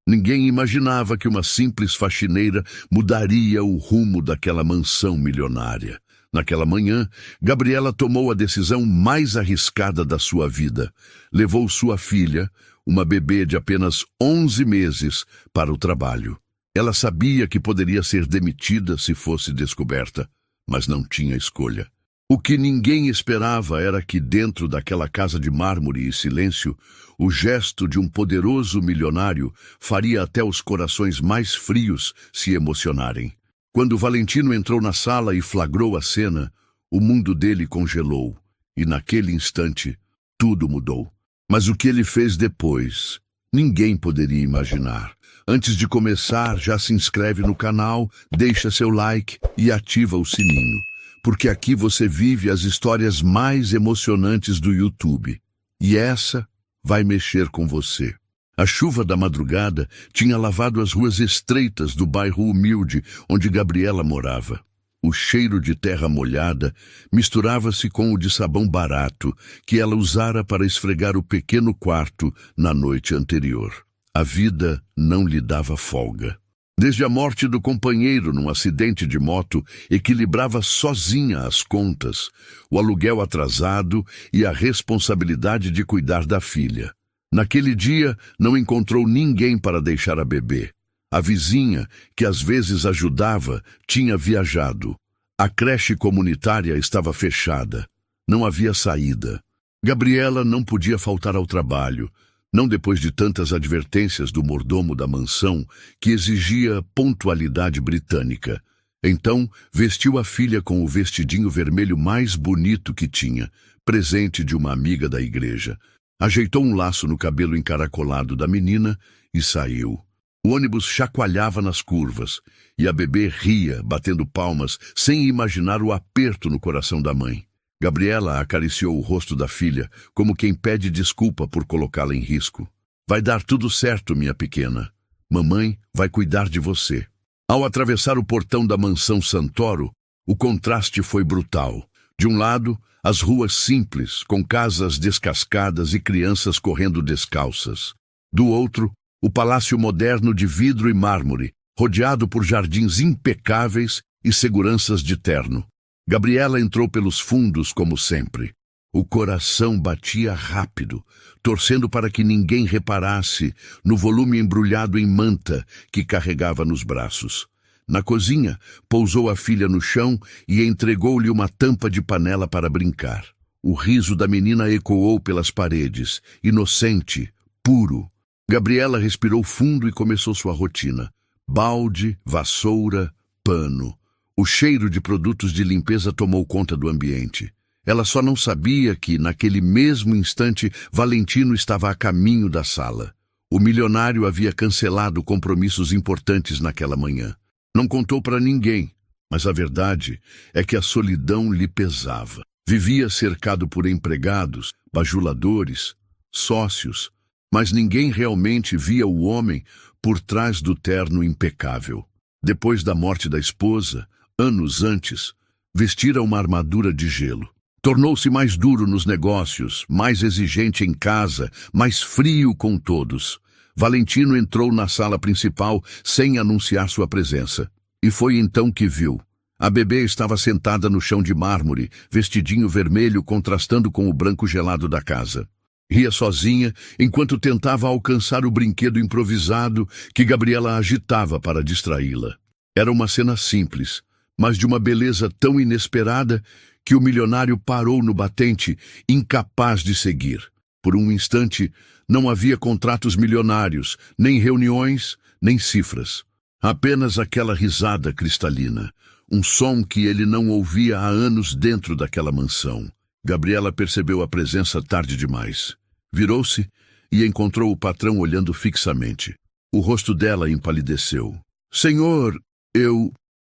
Ninguém imaginava que uma simples faxineira mudaria o rumo daquela mansão milionária. Naquela manhã, Gabriela tomou a decisão mais arriscada da sua vida. Levou sua filha, uma bebê de apenas 11 meses, para o trabalho. Ela sabia que poderia ser demitida se fosse descoberta, mas não tinha escolha. O que ninguém esperava era que dentro daquela casa de mármore e silêncio, o gesto de um poderoso milionário faria até os corações mais frios se emocionarem. Quando Valentino entrou na sala e flagrou a cena, o mundo dele congelou, e naquele instante, tudo mudou. Mas o que ele fez depois, ninguém poderia imaginar. Antes de começar, já se inscreve no canal, deixa seu like e ativa o sininho, porque aqui você vive as histórias mais emocionantes do YouTube. E essa vai mexer com você. A chuva da madrugada tinha lavado as ruas estreitas do bairro humilde onde Gabriela morava. O cheiro de terra molhada misturava-se com o de sabão barato que ela usara para esfregar o pequeno quarto na noite anterior. A vida não lhe dava folga. Desde a morte do companheiro num acidente de moto, equilibrava sozinha as contas, o aluguel atrasado e a responsabilidade de cuidar da filha. Naquele dia, não encontrou ninguém para deixar a bebê. A vizinha, que às vezes ajudava, tinha viajado. A creche comunitária estava fechada. Não havia saída. Gabriela não podia faltar ao trabalho, não depois de tantas advertências do mordomo da mansão, que exigia pontualidade britânica. Então, vestiu a filha com o vestidinho vermelho mais bonito que tinha, presente de uma amiga da igreja. Ajeitou um laço no cabelo encaracolado da menina e saiu. O ônibus chacoalhava nas curvas, e a bebê ria, batendo palmas, sem imaginar o aperto no coração da mãe. Gabriela acariciou o rosto da filha, como quem pede desculpa por colocá-la em risco. Vai dar tudo certo, minha pequena. Mamãe vai cuidar de você. Ao atravessar o portão da mansão Santoro, o contraste foi brutal. De um lado, as ruas simples, com casas descascadas e crianças correndo descalças. Do outro, o palácio moderno de vidro e mármore, rodeado por jardins impecáveis e seguranças de terno. Gabriela entrou pelos fundos como sempre. O coração batia rápido, torcendo para que ninguém reparasse no volume embrulhado em manta que carregava nos braços. Na cozinha, pousou a filha no chão e entregou-lhe uma tampa de panela para brincar. O riso da menina ecoou pelas paredes, inocente, puro. Gabriela respirou fundo e começou sua rotina. Balde, vassoura, pano. O cheiro de produtos de limpeza tomou conta do ambiente. Ela só não sabia que, naquele mesmo instante, Valentino estava a caminho da sala. O milionário havia cancelado compromissos importantes naquela manhã. Não contou para ninguém, mas a verdade é que a solidão lhe pesava. Vivia cercado por empregados, bajuladores, sócios, mas ninguém realmente via o homem por trás do terno impecável. Depois da morte da esposa, anos antes, vestira uma armadura de gelo. Tornou-se mais duro nos negócios, mais exigente em casa, mais frio com todos. Valentino entrou na sala principal sem anunciar sua presença. E foi então que viu. A bebê estava sentada no chão de mármore, vestidinho vermelho contrastando com o branco gelado da casa. Ria sozinha enquanto tentava alcançar o brinquedo improvisado que Gabriela agitava para distraí-la. Era uma cena simples, mas de uma beleza tão inesperada que o milionário parou no batente, incapaz de seguir. Por um instante, não havia contratos milionários, nem reuniões, nem cifras. Apenas aquela risada cristalina, um som que ele não ouvia há anos dentro daquela mansão. Gabriela percebeu a presença tarde demais. Virou-se e encontrou o patrão olhando fixamente. O rosto dela empalideceu. "Senhor,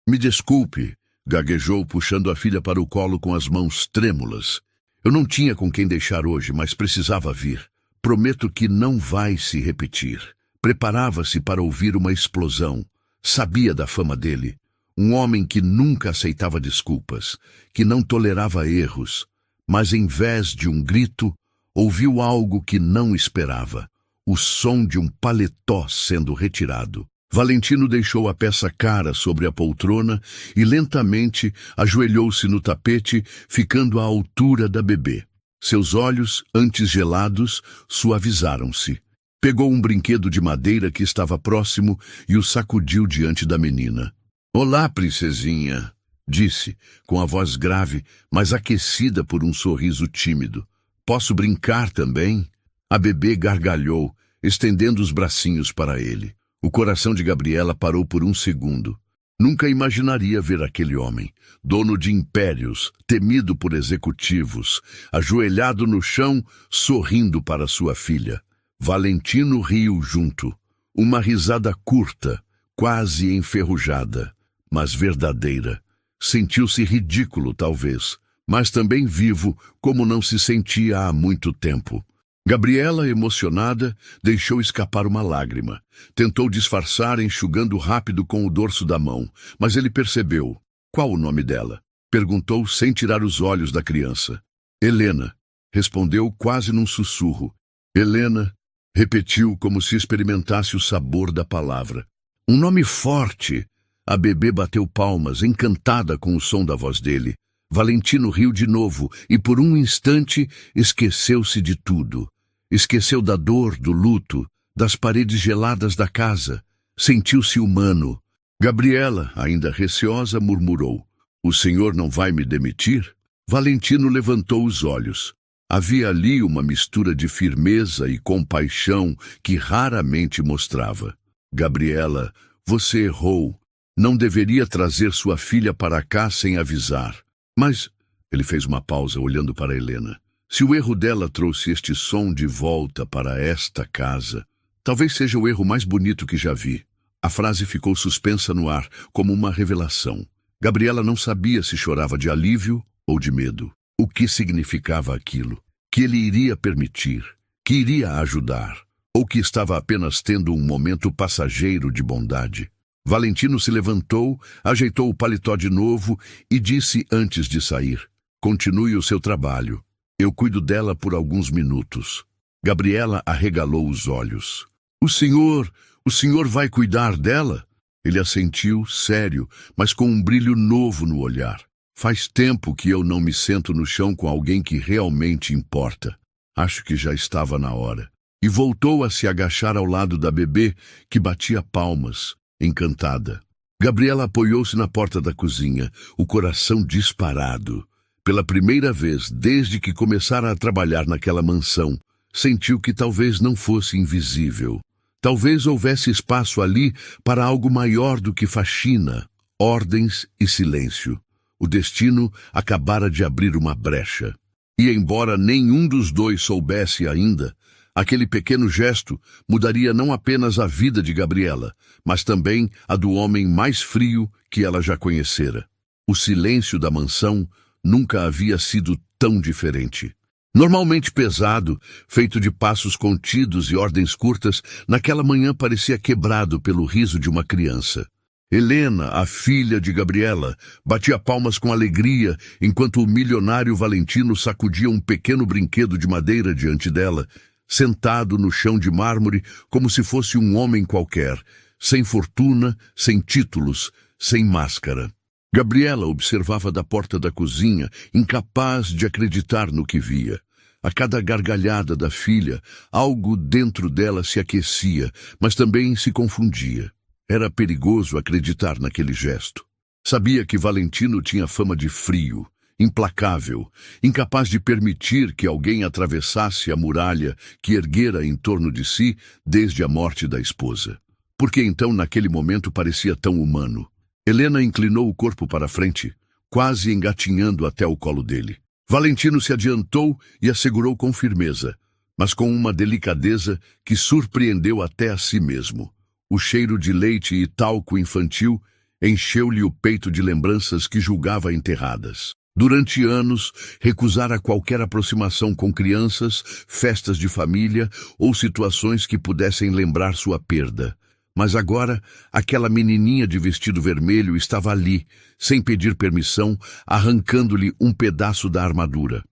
me desculpe", gaguejou, puxando a filha para o colo com as mãos trêmulas. "Eu não tinha com quem deixar hoje, mas precisava vir. Prometo que não vai se repetir." Preparava-se para ouvir uma explosão. Sabia da fama dele. Um homem que nunca aceitava desculpas, que não tolerava erros, mas em vez de um grito, ouviu algo que não esperava. o som de um paletó sendo retirado. Valentino deixou a peça cara sobre a poltrona e lentamente ajoelhou-se no tapete, ficando à altura da bebê. Seus olhos, antes gelados, suavizaram-se. Pegou um brinquedo de madeira que estava próximo e o sacudiu diante da menina. "Olá, princesinha", disse, com a voz grave, mas aquecida por um sorriso tímido. "Posso brincar também?" A bebê gargalhou, estendendo os bracinhos para ele. O coração de Gabriela parou por um segundo. Nunca imaginaria ver aquele homem, dono de impérios, temido por executivos, ajoelhado no chão, sorrindo para sua filha. Valentino riu junto. Uma risada curta, quase enferrujada, mas verdadeira. Sentiu-se ridículo, talvez, mas também vivo, como não se sentia há muito tempo. Gabriela, emocionada, deixou escapar uma lágrima. Tentou disfarçar, enxugando rápido com o dorso da mão, mas ele percebeu. "Qual o nome dela?" perguntou sem tirar os olhos da criança. "Helena", respondeu quase num sussurro. "Helena", repetiu como se experimentasse o sabor da palavra. "Um nome forte." A bebê bateu palmas, encantada com o som da voz dele. Valentino riu de novo e por um instante esqueceu-se de tudo. Esqueceu da dor, do luto, das paredes geladas da casa. Sentiu-se humano. Gabriela, ainda receosa, murmurou: "O senhor não vai me demitir?" Valentino levantou os olhos. Havia ali uma mistura de firmeza e compaixão que raramente mostrava. "Gabriela, você errou. Não deveria trazer sua filha para cá sem avisar. Mas," ele fez uma pausa olhando para Helena, "se o erro dela trouxe este som de volta para esta casa, talvez seja o erro mais bonito que já vi." A frase ficou suspensa no ar, como uma revelação. Gabriela não sabia se chorava de alívio ou de medo. O que significava aquilo? Que ele iria permitir? Que iria ajudar? Ou que estava apenas tendo um momento passageiro de bondade? Valentino se levantou, ajeitou o paletó de novo e disse antes de sair: "Continue o seu trabalho. Eu cuido dela por alguns minutos." Gabriela arregalou os olhos. O senhor vai cuidar dela?" Ele assentiu, sério, mas com um brilho novo no olhar. "Faz tempo que eu não me sento no chão com alguém que realmente importa. Acho que já estava na hora." E voltou a se agachar ao lado da bebê, que batia palmas, encantada. Gabriela apoiou-se na porta da cozinha, o coração disparado. Pela primeira vez desde que começara a trabalhar naquela mansão, sentiu que talvez não fosse invisível. Talvez houvesse espaço ali para algo maior do que faxina, ordens e silêncio. O destino acabara de abrir uma brecha. E embora nenhum dos dois soubesse ainda, aquele pequeno gesto mudaria não apenas a vida de Gabriela, mas também a do homem mais frio que ela já conhecera. O silêncio da mansão nunca havia sido tão diferente. Normalmente pesado, feito de passos contidos e ordens curtas, naquela manhã parecia quebrado pelo riso de uma criança. Helena, a filha de Gabriela, batia palmas com alegria enquanto o milionário Valentino sacudia um pequeno brinquedo de madeira diante dela, sentado no chão de mármore como se fosse um homem qualquer, sem fortuna, sem títulos, sem máscara. Gabriela observava da porta da cozinha, incapaz de acreditar no que via. A cada gargalhada da filha, algo dentro dela se aquecia, mas também se confundia. Era perigoso acreditar naquele gesto. Sabia que Valentino tinha fama de frio, implacável, incapaz de permitir que alguém atravessasse a muralha que erguera em torno de si desde a morte da esposa. Por que então naquele momento parecia tão humano? Helena inclinou o corpo para a frente, quase engatinhando até o colo dele. Valentino se adiantou e a segurou com firmeza, mas com uma delicadeza que surpreendeu até a si mesmo. O cheiro de leite e talco infantil encheu-lhe o peito de lembranças que julgava enterradas. Durante anos, recusara qualquer aproximação com crianças, festas de família ou situações que pudessem lembrar sua perda. Mas agora, aquela menininha de vestido vermelho estava ali, sem pedir permissão, arrancando-lhe um pedaço da armadura.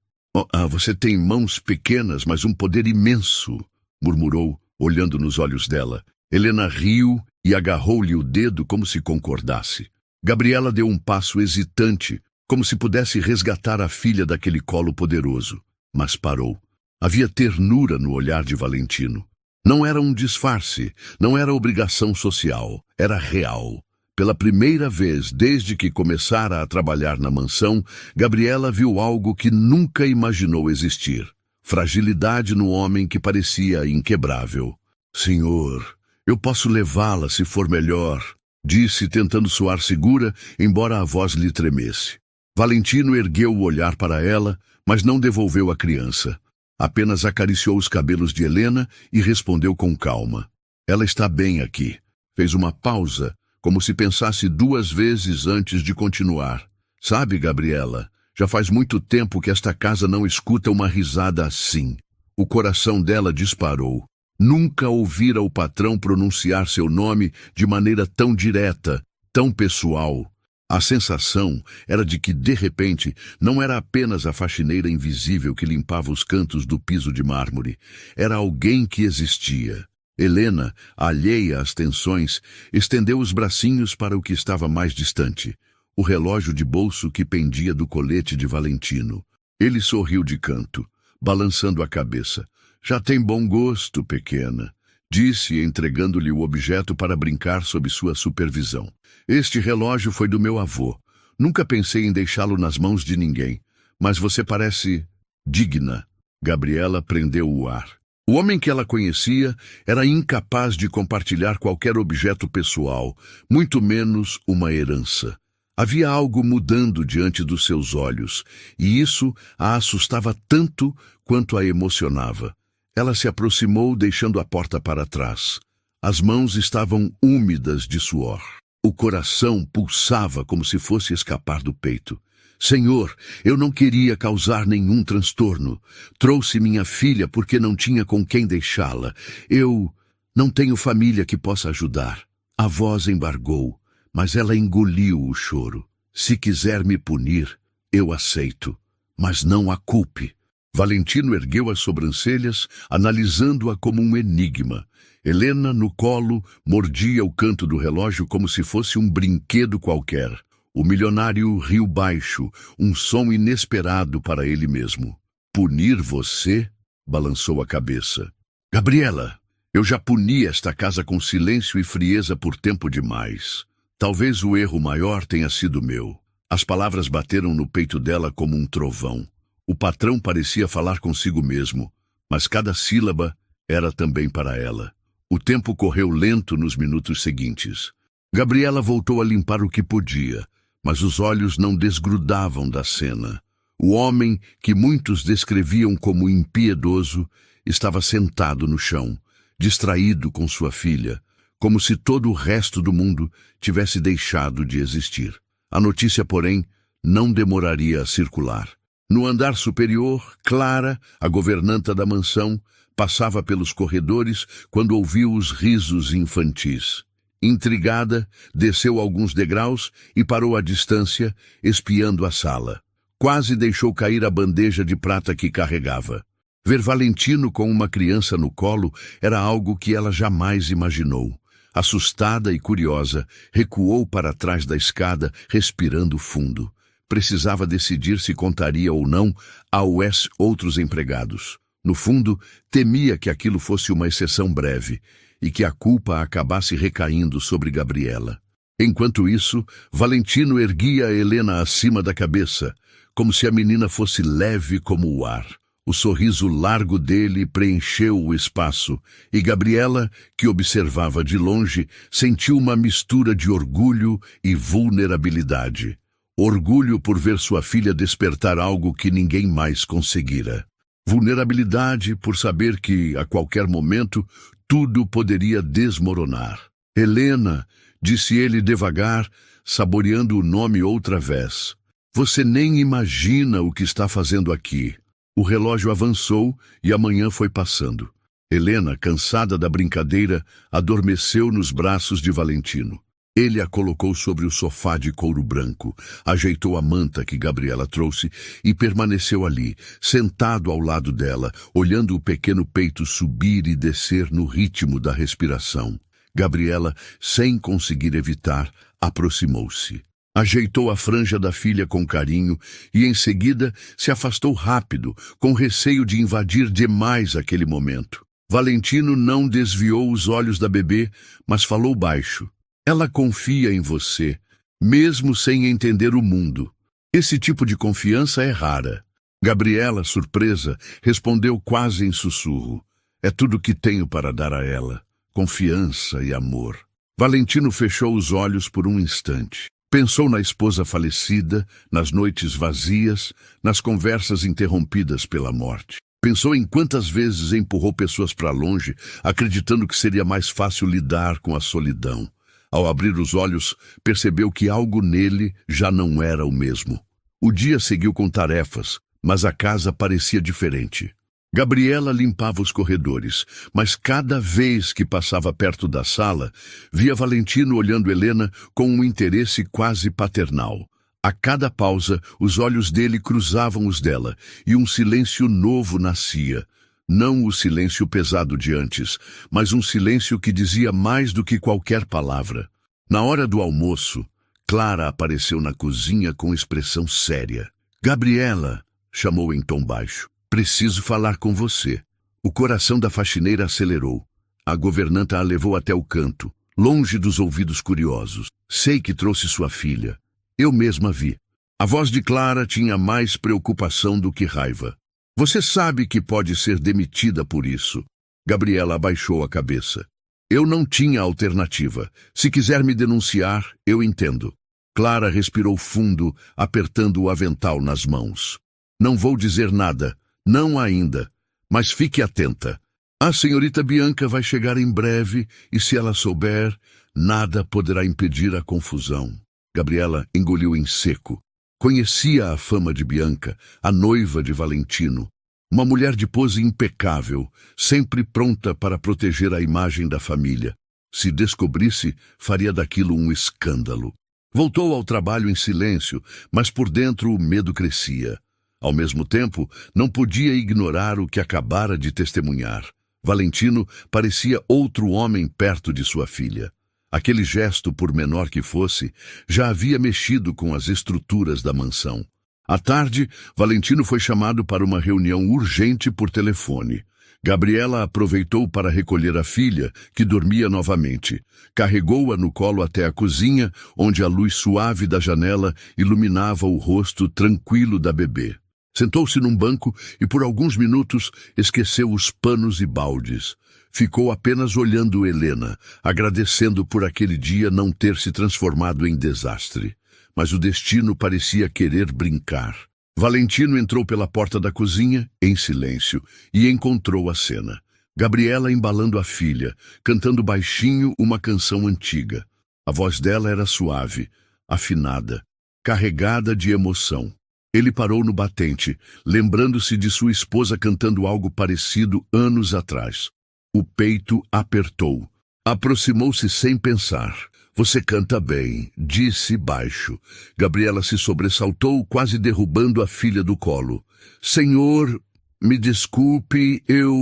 Você tem mãos pequenas, mas um poder imenso, murmurou, Olhando nos olhos dela, Helena riu e agarrou-lhe o dedo como se concordasse. Gabriela deu um passo hesitante, como se pudesse resgatar a filha daquele colo poderoso, mas parou. Havia ternura no olhar de Valentino. Não era um disfarce, não era obrigação social, era real. Pela primeira vez desde que começara a trabalhar na mansão, Gabriela viu algo que nunca imaginou existir. Fragilidade no homem que parecia inquebrável. "Senhor, eu posso levá-la se for melhor", disse, tentando soar segura, embora a voz lhe tremesse. Valentino ergueu o olhar para ela, mas não devolveu a criança. Apenas acariciou os cabelos de Helena e respondeu com calma. "Ela está bem aqui." Fez uma pausa, como se pensasse 2 vezes antes de continuar. "Sabe, Gabriela, já faz muito tempo que esta casa não escuta uma risada assim." O coração dela disparou. Nunca ouvira o patrão pronunciar seu nome de maneira tão direta, tão pessoal. A sensação era de que, de repente, não era apenas a faxineira invisível que limpava os cantos do piso de mármore. Era alguém que existia. Helena, alheia às tensões, estendeu os bracinhos para o que estava mais distante, o relógio de bolso que pendia do colete de Valentino. Ele sorriu de canto, balançando a cabeça. "Já tem bom gosto, pequena", disse, entregando-lhe o objeto para brincar sob sua supervisão. "Este relógio foi do meu avô. Nunca pensei em deixá-lo nas mãos de ninguém, mas você parece digna." Gabriela prendeu o ar. O homem que ela conhecia era incapaz de compartilhar qualquer objeto pessoal, muito menos uma herança. Havia algo mudando diante dos seus olhos, e isso a assustava tanto quanto a emocionava. Ela se aproximou, deixando a porta para trás. As mãos estavam úmidas de suor. O coração pulsava como se fosse escapar do peito. "Senhor, eu não queria causar nenhum transtorno. Trouxe minha filha porque não tinha com quem deixá-la. Eu não tenho família que possa ajudar." A voz embargou, mas ela engoliu o choro. "Se quiser me punir, eu aceito, mas não a culpe." Valentino ergueu as sobrancelhas, analisando-a como um enigma. Helena, no colo, mordia o canto do relógio como se fosse um brinquedo qualquer. O milionário riu baixo, um som inesperado para ele mesmo. "Punir você?" balançou a cabeça. "Gabriela, eu já puni esta casa com silêncio e frieza por tempo demais. Talvez o erro maior tenha sido meu." As palavras bateram no peito dela como um trovão. O patrão parecia falar consigo mesmo, mas cada sílaba era também para ela. O tempo correu lento nos minutos seguintes. Gabriela voltou a limpar o que podia, mas os olhos não desgrudavam da cena. O homem, que muitos descreviam como impiedoso, estava sentado no chão, distraído com sua filha, como se todo o resto do mundo tivesse deixado de existir. A notícia, porém, não demoraria a circular. No andar superior, Clara, a governanta da mansão, passava pelos corredores quando ouviu os risos infantis. Intrigada, desceu alguns degraus e parou à distância, espiando a sala. Quase deixou cair a bandeja de prata que carregava. Ver Valentino com uma criança no colo era algo que ela jamais imaginou. Assustada e curiosa, recuou para trás da escada, respirando fundo. Precisava decidir se contaria ou não aos outros empregados. No fundo, temia que aquilo fosse uma exceção breve e que a culpa acabasse recaindo sobre Gabriela. Enquanto isso, Valentino erguia Helena acima da cabeça, como se a menina fosse leve como o ar. O sorriso largo dele preencheu o espaço, e Gabriela, que observava de longe, sentiu uma mistura de orgulho e vulnerabilidade. Orgulho por ver sua filha despertar algo que ninguém mais conseguira. Vulnerabilidade por saber que, a qualquer momento, tudo poderia desmoronar. "Helena", disse ele devagar, saboreando o nome outra vez. "Você nem imagina o que está fazendo aqui." O relógio avançou e a manhã foi passando. Helena, cansada da brincadeira, adormeceu nos braços de Valentino. Ele a colocou sobre o sofá de couro branco, ajeitou a manta que Gabriela trouxe e permaneceu ali, sentado ao lado dela, olhando o pequeno peito subir e descer no ritmo da respiração. Gabriela, sem conseguir evitar, aproximou-se. Ajeitou a franja da filha com carinho e, em seguida, se afastou rápido, com receio de invadir demais aquele momento. Valentino não desviou os olhos da bebê, mas falou baixo. Ela confia em você, mesmo sem entender o mundo. Esse tipo de confiança é rara. Gabriela, surpresa, respondeu quase em sussurro. É tudo que tenho para dar a ela. Confiança e amor. Valentino fechou os olhos por um instante. Pensou na esposa falecida, nas noites vazias, nas conversas interrompidas pela morte. Pensou em quantas vezes empurrou pessoas para longe, acreditando que seria mais fácil lidar com a solidão. Ao abrir os olhos, percebeu que algo nele já não era o mesmo. O dia seguiu com tarefas, mas a casa parecia diferente. Gabriela limpava os corredores, mas cada vez que passava perto da sala, via Valentino olhando Helena com um interesse quase paternal. A cada pausa, os olhos dele cruzavam os dela, e um silêncio novo nascia. Não o silêncio pesado de antes, mas um silêncio que dizia mais do que qualquer palavra. Na hora do almoço, Clara apareceu na cozinha com expressão séria. "Gabriela", chamou em tom baixo, "preciso falar com você." O coração da faxineira acelerou. A governanta a levou até o canto, longe dos ouvidos curiosos. "Sei que trouxe sua filha. Eu mesma vi." A voz de Clara tinha mais preocupação do que raiva. "Você sabe que pode ser demitida por isso." Gabriela abaixou a cabeça. "Eu não tinha alternativa. Se quiser me denunciar, eu entendo." Clara respirou fundo, apertando o avental nas mãos. "Não vou dizer nada, não ainda, mas fique atenta. A senhorita Bianca vai chegar em breve e, se ela souber, nada poderá impedir a confusão." Gabriela engoliu em seco. Conhecia a fama de Bianca, a noiva de Valentino. Uma mulher de pose impecável, sempre pronta para proteger a imagem da família. Se descobrisse, faria daquilo um escândalo. Voltou ao trabalho em silêncio, mas por dentro o medo crescia. Ao mesmo tempo, não podia ignorar o que acabara de testemunhar. Valentino parecia outro homem perto de sua filha. Aquele gesto, por menor que fosse, já havia mexido com as estruturas da mansão. À tarde, Valentino foi chamado para uma reunião urgente por telefone. Gabriela aproveitou para recolher a filha, que dormia novamente. Carregou-a no colo até a cozinha, onde a luz suave da janela iluminava o rosto tranquilo da bebê. Sentou-se num banco e por alguns minutos esqueceu os panos e baldes. Ficou apenas olhando Helena, agradecendo por aquele dia não ter se transformado em desastre. Mas o destino parecia querer brincar. Valentino entrou pela porta da cozinha, em silêncio, e encontrou a cena. Gabriela embalando a filha, cantando baixinho uma canção antiga. A voz dela era suave, afinada, carregada de emoção. Ele parou no batente, lembrando-se de sua esposa cantando algo parecido anos atrás. O peito apertou. Aproximou-se sem pensar. "Você canta bem", disse baixo. Gabriela se sobressaltou, quase derrubando a filha do colo. "Senhor, me desculpe, eu..."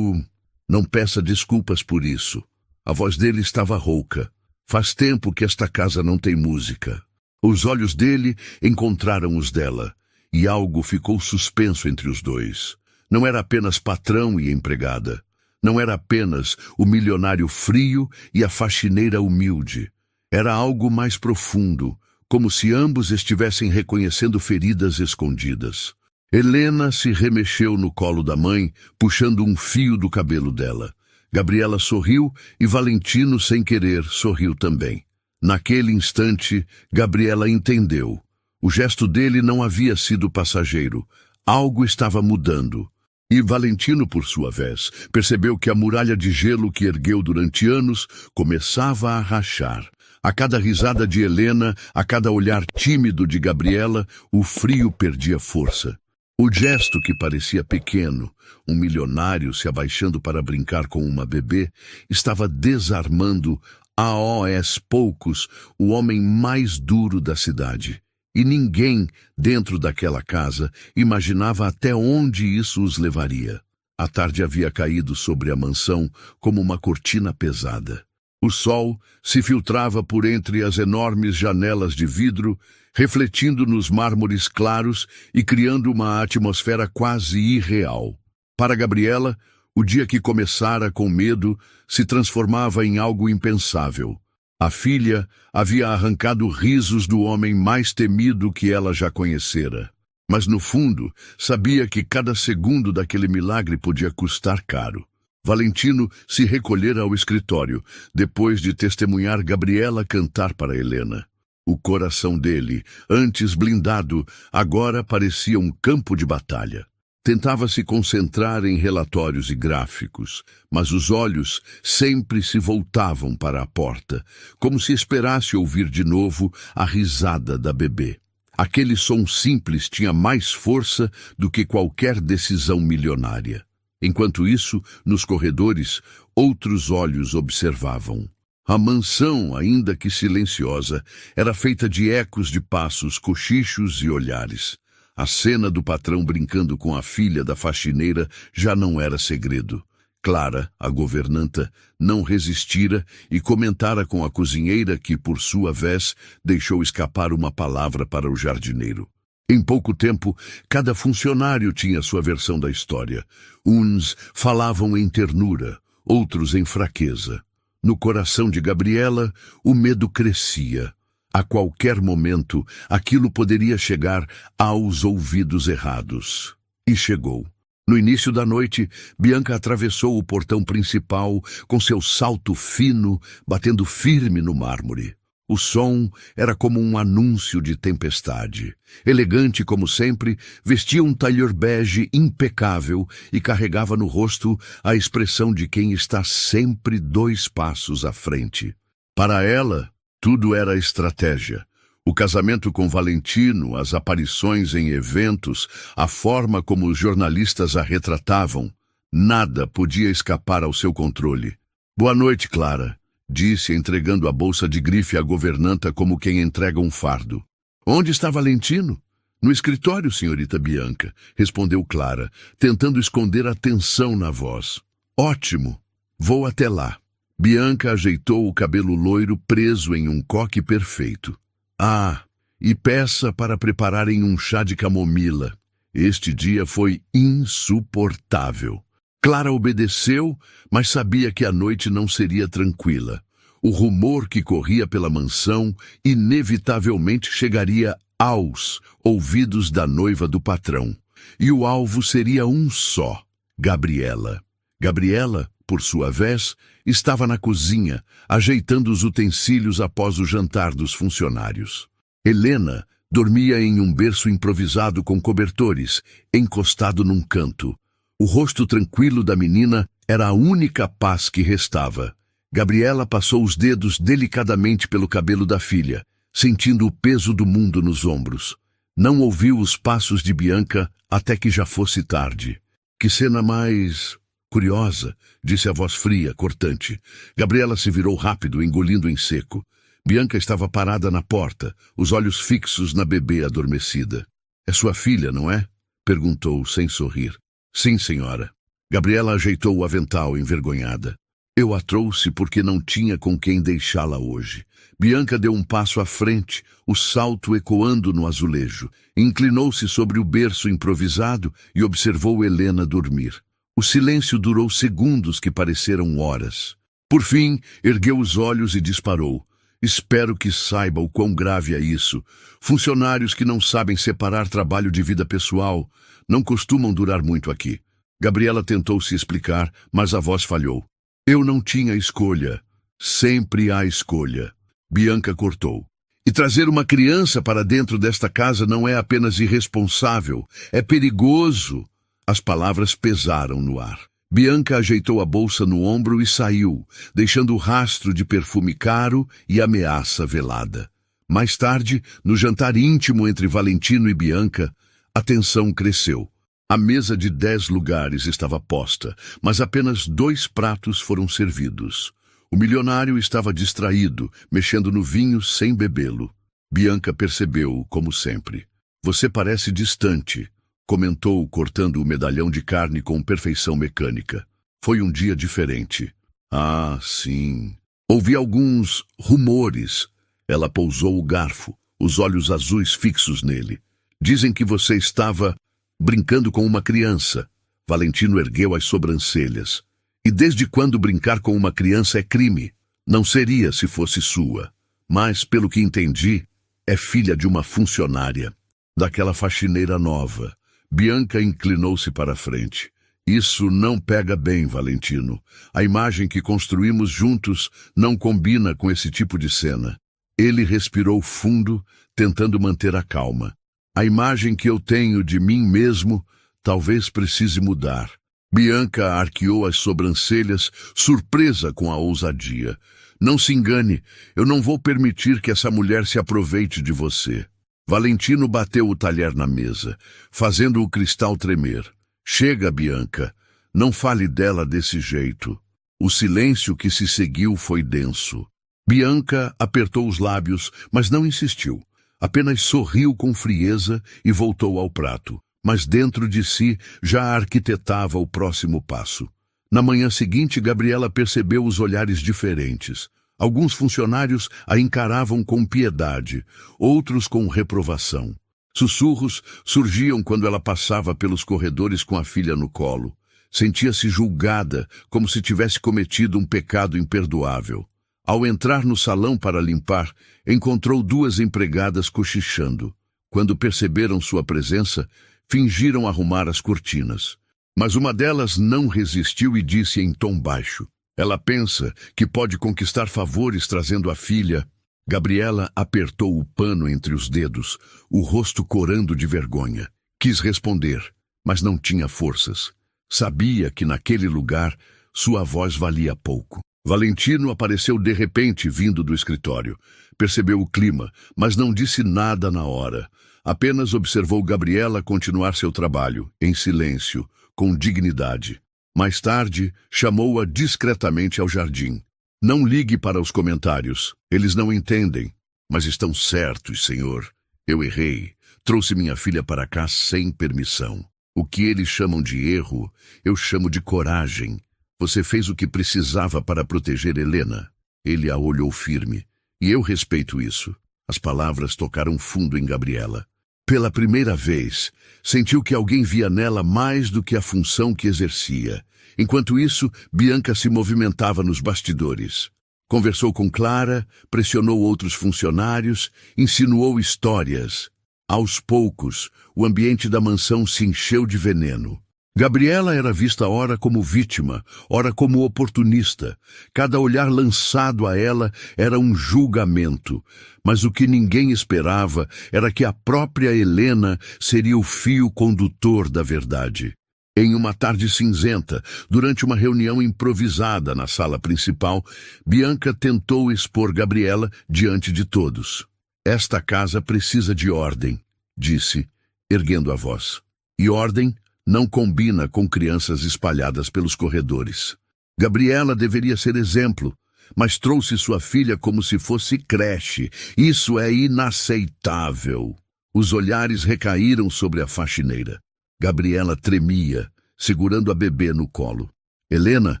"Não peça desculpas por isso." A voz dele estava rouca. "Faz tempo que esta casa não tem música." Os olhos dele encontraram os dela, e algo ficou suspenso entre os dois. Não era apenas patrão e empregada. Não era apenas o milionário frio e a faxineira humilde. Era algo mais profundo, como se ambos estivessem reconhecendo feridas escondidas. Helena se remexeu no colo da mãe, puxando um fio do cabelo dela. Gabriela sorriu e Valentino, sem querer, sorriu também. Naquele instante, Gabriela entendeu. O gesto dele não havia sido passageiro. Algo estava mudando. E Valentino, por sua vez, percebeu que a muralha de gelo que ergueu durante anos começava a rachar. A cada risada de Helena, a cada olhar tímido de Gabriela, o frio perdia força. O gesto que parecia pequeno, um milionário se abaixando para brincar com uma bebê, estava desarmando aos poucos, o homem mais duro da cidade. E ninguém, dentro daquela casa, imaginava até onde isso os levaria. A tarde havia caído sobre a mansão como uma cortina pesada. O sol se filtrava por entre as enormes janelas de vidro, refletindo nos mármores claros e criando uma atmosfera quase irreal. Para Gabriela, o dia que começara com medo se transformava em algo impensável. A filha havia arrancado risos do homem mais temido que ela já conhecera. Mas, no fundo, sabia que cada segundo daquele milagre podia custar caro. Valentino se recolhera ao escritório, depois de testemunhar Gabriela cantar para Helena. O coração dele, antes blindado, agora parecia um campo de batalha. Tentava se concentrar em relatórios e gráficos, mas os olhos sempre se voltavam para a porta, como se esperasse ouvir de novo a risada da bebê. Aquele som simples tinha mais força do que qualquer decisão milionária. Enquanto isso, nos corredores, outros olhos observavam. A mansão, ainda que silenciosa, era feita de ecos de passos, cochichos e olhares. A cena do patrão brincando com a filha da faxineira já não era segredo. Clara, a governanta, não resistira e comentara com a cozinheira que, por sua vez, deixou escapar uma palavra para o jardineiro. Em pouco tempo, cada funcionário tinha sua versão da história. Uns falavam em ternura, outros em fraqueza. No coração de Gabriela, o medo crescia. A qualquer momento, aquilo poderia chegar aos ouvidos errados. E chegou. No início da noite, Bianca atravessou o portão principal com seu salto fino, batendo firme no mármore. O som era como um anúncio de tempestade. Elegante como sempre, vestia um tailleur bege impecável e carregava no rosto a expressão de quem está sempre 2 passos à frente. Para ela, tudo era estratégia. O casamento com Valentino, as aparições em eventos, a forma como os jornalistas a retratavam, nada podia escapar ao seu controle. Boa noite, Clara, disse, entregando a bolsa de grife à governanta como quem entrega um fardo. Onde está Valentino? No escritório, senhorita Bianca, respondeu Clara, tentando esconder a tensão na voz. Ótimo, vou até lá. Bianca ajeitou o cabelo loiro preso em um coque perfeito. Ah, e peça para prepararem um chá de camomila. Este dia foi insuportável. Clara obedeceu, mas sabia que a noite não seria tranquila. O rumor que corria pela mansão inevitavelmente chegaria aos ouvidos da noiva do patrão. E o alvo seria um só, Gabriela. Gabriela, por sua vez, estava na cozinha, ajeitando os utensílios após o jantar dos funcionários. Helena dormia em um berço improvisado com cobertores, encostado num canto. O rosto tranquilo da menina era a única paz que restava. Gabriela passou os dedos delicadamente pelo cabelo da filha, sentindo o peso do mundo nos ombros. Não ouviu os passos de Bianca até que já fosse tarde. Que cena mais curiosa, disse a voz fria, cortante. Gabriela se virou rápido, engolindo em seco. Bianca estava parada na porta, os olhos fixos na bebê adormecida. É sua filha, não é? Perguntou, sem sorrir. Sim, senhora. Gabriela ajeitou o avental, envergonhada. Eu a trouxe porque não tinha com quem deixá-la hoje. Bianca deu um passo à frente, o salto ecoando no azulejo. Inclinou-se sobre o berço improvisado e observou Helena dormir. O silêncio durou segundos que pareceram horas. Por fim, ergueu os olhos e disparou. Espero que saiba o quão grave é isso. Funcionários que não sabem separar trabalho de vida pessoal não costumam durar muito aqui. Gabriela tentou se explicar, mas a voz falhou. Eu não tinha escolha. Sempre há escolha. Bianca cortou. E trazer uma criança para dentro desta casa não é apenas irresponsável, é perigoso. As palavras pesaram no ar. Bianca ajeitou a bolsa no ombro e saiu, deixando o rastro de perfume caro e ameaça velada. Mais tarde, no jantar íntimo entre Valentino e Bianca, a tensão cresceu. A mesa de 10 lugares estava posta, mas apenas 2 pratos foram servidos. O milionário estava distraído, mexendo no vinho sem bebê-lo. Bianca percebeu-o, como sempre. Você parece distante, comentou, cortando o medalhão de carne com perfeição mecânica. Foi um dia diferente. Ah, sim. Ouvi alguns rumores. Ela pousou o garfo, os olhos azuis fixos nele. Dizem que você estava brincando com uma criança. Valentino ergueu as sobrancelhas. E desde quando brincar com uma criança é crime? Não seria se fosse sua. Mas, pelo que entendi, é filha de uma funcionária. Daquela faxineira nova. Bianca inclinou-se para a frente. Isso não pega bem, Valentino. A imagem que construímos juntos não combina com esse tipo de cena. Ele respirou fundo, tentando manter a calma. A imagem que eu tenho de mim mesmo talvez precise mudar. Bianca arqueou as sobrancelhas, surpresa com a ousadia. Não se engane, eu não vou permitir que essa mulher se aproveite de você. Valentino bateu o talher na mesa, fazendo o cristal tremer. Chega, Bianca, não fale dela desse jeito. O silêncio que se seguiu foi denso. Bianca apertou os lábios, mas não insistiu. Apenas sorriu com frieza e voltou ao prato. Mas dentro de si já arquitetava o próximo passo. Na manhã seguinte, Gabriela percebeu os olhares diferentes. Alguns funcionários a encaravam com piedade, outros com reprovação. Sussurros surgiam quando ela passava pelos corredores com a filha no colo. Sentia-se julgada, como se tivesse cometido um pecado imperdoável. Ao entrar no salão para limpar, encontrou duas empregadas cochichando. Quando perceberam sua presença, fingiram arrumar as cortinas. Mas uma delas não resistiu e disse em tom baixo. Ela pensa que pode conquistar favores trazendo a filha. Gabriela apertou o pano entre os dedos, o rosto corando de vergonha. Quis responder, mas não tinha forças. Sabia que naquele lugar sua voz valia pouco. Valentino apareceu de repente vindo do escritório. Percebeu o clima, mas não disse nada na hora. Apenas observou Gabriela continuar seu trabalho, em silêncio, com dignidade. Mais tarde, chamou-a discretamente ao jardim. Não ligue para os comentários. Eles não entendem. Mas estão certos, senhor. Eu errei. Trouxe minha filha para cá sem permissão. O que eles chamam de erro, eu chamo de coragem. Você fez o que precisava para proteger Helena. Ele a olhou firme. E eu respeito isso. As palavras tocaram fundo em Gabriela. Pela primeira vez, sentiu que alguém via nela mais do que a função que exercia. Enquanto isso, Bianca se movimentava nos bastidores. Conversou com Clara, pressionou outros funcionários, insinuou histórias. Aos poucos, o ambiente da mansão se encheu de veneno. Gabriela era vista ora como vítima, ora como oportunista. Cada olhar lançado a ela era um julgamento. Mas o que ninguém esperava era que a própria Helena seria o fio condutor da verdade. Em uma tarde cinzenta, durante uma reunião improvisada na sala principal, Bianca tentou expor Gabriela diante de todos. Esta casa precisa de ordem, disse, erguendo a voz. E ordem não combina com crianças espalhadas pelos corredores. Gabriela deveria ser exemplo, mas trouxe sua filha como se fosse creche. Isso é inaceitável. Os olhares recaíram sobre a faxineira. Gabriela tremia, segurando a bebê no colo. Helena,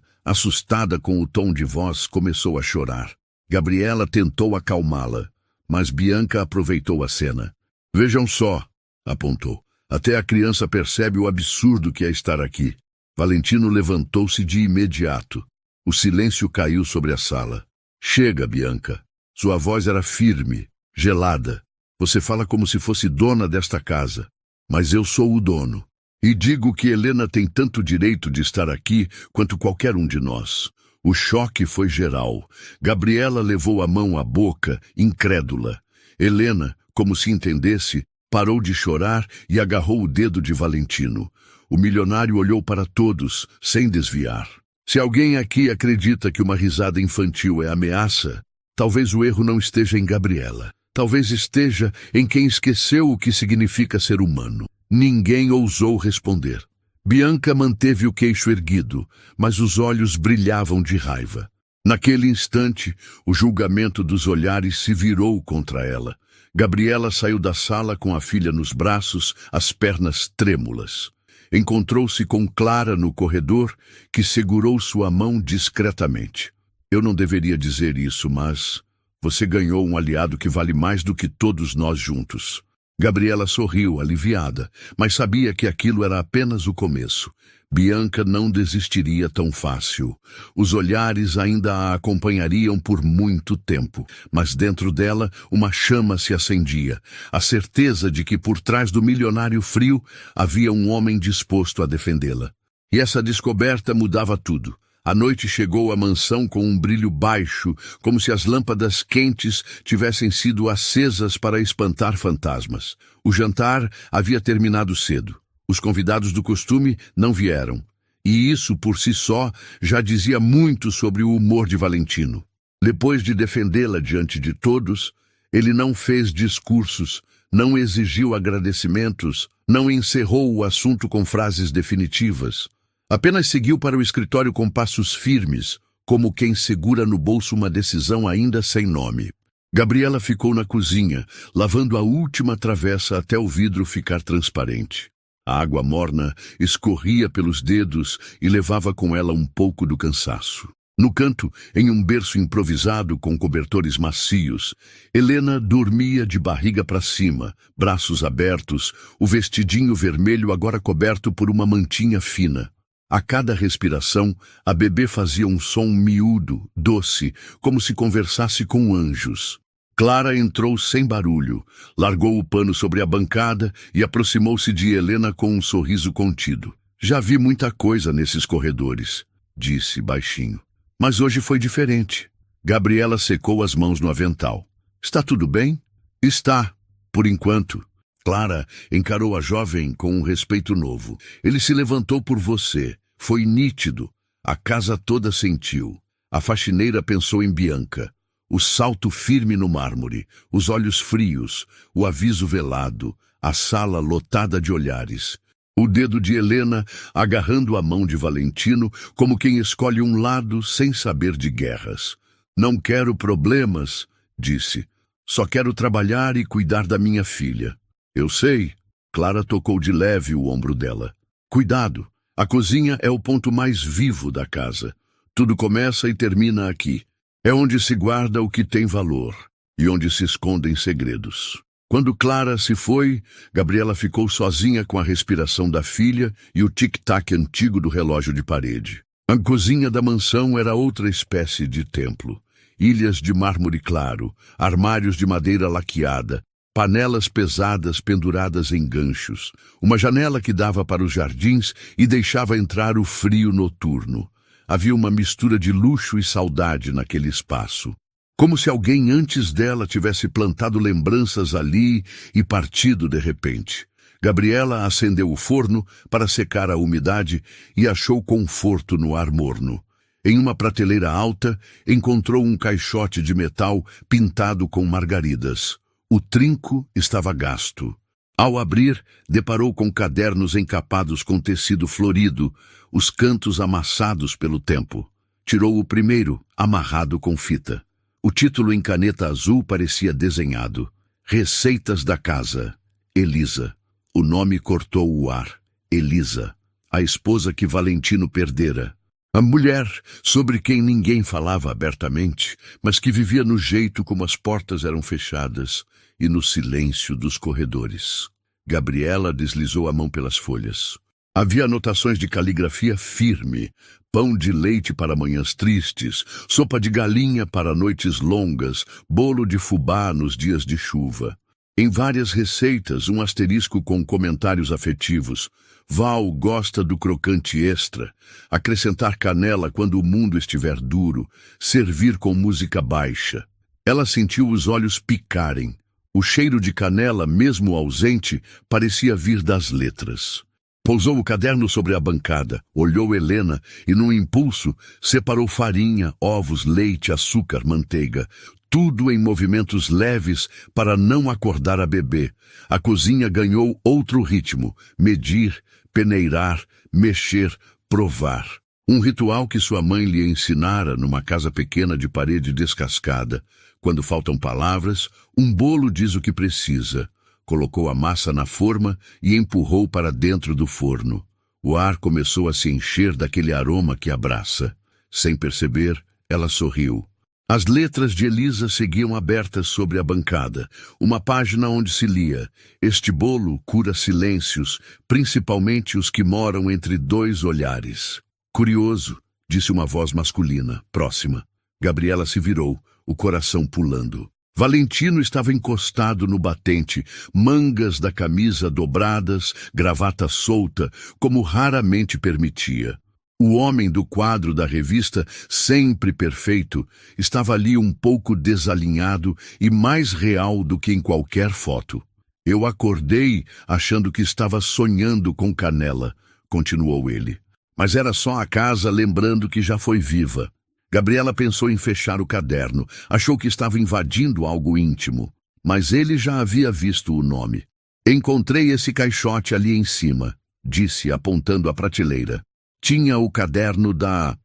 assustada com o tom de voz, começou a chorar. Gabriela tentou acalmá-la, mas Bianca aproveitou a cena. Vejam só, apontou. Até a criança percebe o absurdo que é estar aqui. Valentino levantou-se de imediato. O silêncio caiu sobre a sala. Chega, Bianca. Sua voz era firme, gelada. Você fala como se fosse dona desta casa. Mas eu sou o dono. E digo que Helena tem tanto direito de estar aqui quanto qualquer um de nós. O choque foi geral. Gabriela levou a mão à boca, incrédula. Helena, como se entendesse, parou de chorar e agarrou o dedo de Valentino. O milionário olhou para todos, sem desviar. Se alguém aqui acredita que uma risada infantil é ameaça, talvez o erro não esteja em Gabriela. Talvez esteja em quem esqueceu o que significa ser humano. Ninguém ousou responder. Bianca manteve o queixo erguido, mas os olhos brilhavam de raiva. Naquele instante, o julgamento dos olhares se virou contra ela. Gabriela saiu da sala com a filha nos braços, as pernas trêmulas. Encontrou-se com Clara no corredor, que segurou sua mão discretamente. Eu não deveria dizer isso, mas você ganhou um aliado que vale mais do que todos nós juntos. Gabriela sorriu, aliviada, mas sabia que aquilo era apenas o começo. Bianca não desistiria tão fácil. Os olhares ainda a acompanhariam por muito tempo, mas dentro dela uma chama se acendia, a certeza de que por trás do milionário frio havia um homem disposto a defendê-la. E essa descoberta mudava tudo. A noite chegou à mansão com um brilho baixo, como se as lâmpadas quentes tivessem sido acesas para espantar fantasmas. O jantar havia terminado cedo. Os convidados do costume não vieram, e isso por si só já dizia muito sobre o humor de Valentino. Depois de defendê-la diante de todos, ele não fez discursos, não exigiu agradecimentos, não encerrou o assunto com frases definitivas. Apenas seguiu para o escritório com passos firmes, como quem segura no bolso uma decisão ainda sem nome. Gabriela ficou na cozinha, lavando a última travessa até o vidro ficar transparente. A água morna escorria pelos dedos e levava com ela um pouco do cansaço. No canto, em um berço improvisado com cobertores macios, Helena dormia de barriga para cima, braços abertos, o vestidinho vermelho agora coberto por uma mantinha fina. A cada respiração, a bebê fazia um som miúdo, doce, como se conversasse com anjos. Clara entrou sem barulho, largou o pano sobre a bancada e aproximou-se de Helena com um sorriso contido. Já vi muita coisa nesses corredores, disse baixinho. Mas hoje foi diferente. Gabriela secou as mãos no avental. Está tudo bem? Está, por enquanto. Clara encarou a jovem com um respeito novo. Ele se levantou por você. Foi nítido. A casa toda sentiu. A faxineira pensou em Bianca. O salto firme no mármore, os olhos frios, o aviso velado, a sala lotada de olhares. O dedo de Helena agarrando a mão de Valentino como quem escolhe um lado sem saber de guerras. Não quero problemas, disse. Só quero trabalhar e cuidar da minha filha. Eu sei. Clara tocou de leve o ombro dela. Cuidado. A cozinha é o ponto mais vivo da casa. Tudo começa e termina aqui. É onde se guarda o que tem valor e onde se escondem segredos. Quando Clara se foi, Gabriela ficou sozinha com a respiração da filha e o tic-tac antigo do relógio de parede. A cozinha da mansão era outra espécie de templo. Ilhas de mármore claro, armários de madeira laqueada, panelas pesadas penduradas em ganchos, uma janela que dava para os jardins e deixava entrar o frio noturno. Havia uma mistura de luxo e saudade naquele espaço. Como se alguém antes dela tivesse plantado lembranças ali e partido de repente. Gabriela acendeu o forno para secar a umidade e achou conforto no ar morno. Em uma prateleira alta, encontrou um caixote de metal pintado com margaridas. O trinco estava gasto. Ao abrir, deparou com cadernos encapados com tecido florido, os cantos amassados pelo tempo. Tirou o primeiro, amarrado com fita. O título em caneta azul parecia desenhado. Receitas da casa. Elisa. O nome cortou o ar. Elisa, a esposa que Valentino perdera. A mulher sobre quem ninguém falava abertamente, mas que vivia no jeito como as portas eram fechadas e no silêncio dos corredores. Gabriela deslizou a mão pelas folhas. Havia anotações de caligrafia firme, pão de leite para manhãs tristes, sopa de galinha para noites longas, bolo de fubá nos dias de chuva. Em várias receitas, um asterisco com comentários afetivos. Val gosta do crocante extra, acrescentar canela quando o mundo estiver duro, servir com música baixa. Ela sentiu os olhos picarem. O cheiro de canela, mesmo ausente, parecia vir das letras. Pousou o caderno sobre a bancada, olhou Helena e, num impulso, separou farinha, ovos, leite, açúcar, manteiga. Tudo em movimentos leves para não acordar a bebê. A cozinha ganhou outro ritmo: medir, peneirar, mexer, provar. Um ritual que sua mãe lhe ensinara numa casa pequena de parede descascada. Quando faltam palavras, um bolo diz o que precisa. Colocou a massa na forma e empurrou para dentro do forno. O ar começou a se encher daquele aroma que abraça. Sem perceber, ela sorriu. As letras de Elisa seguiam abertas sobre a bancada, uma página onde se lia: "Este bolo cura silêncios, principalmente os que moram entre dois olhares." "Curioso", disse uma voz masculina, próxima. Gabriela se virou, o coração pulando. Valentino estava encostado no batente, mangas da camisa dobradas, gravata solta, como raramente permitia. O homem do quadro da revista, sempre perfeito, estava ali um pouco desalinhado e mais real do que em qualquer foto. "Eu acordei achando que estava sonhando com Canela", continuou ele. "Mas era só a casa lembrando que já foi viva." Gabriela pensou em fechar o caderno. Achou que estava invadindo algo íntimo. Mas ele já havia visto o nome. "Encontrei esse caixote ali em cima", disse, apontando a prateleira. Tinha o caderno da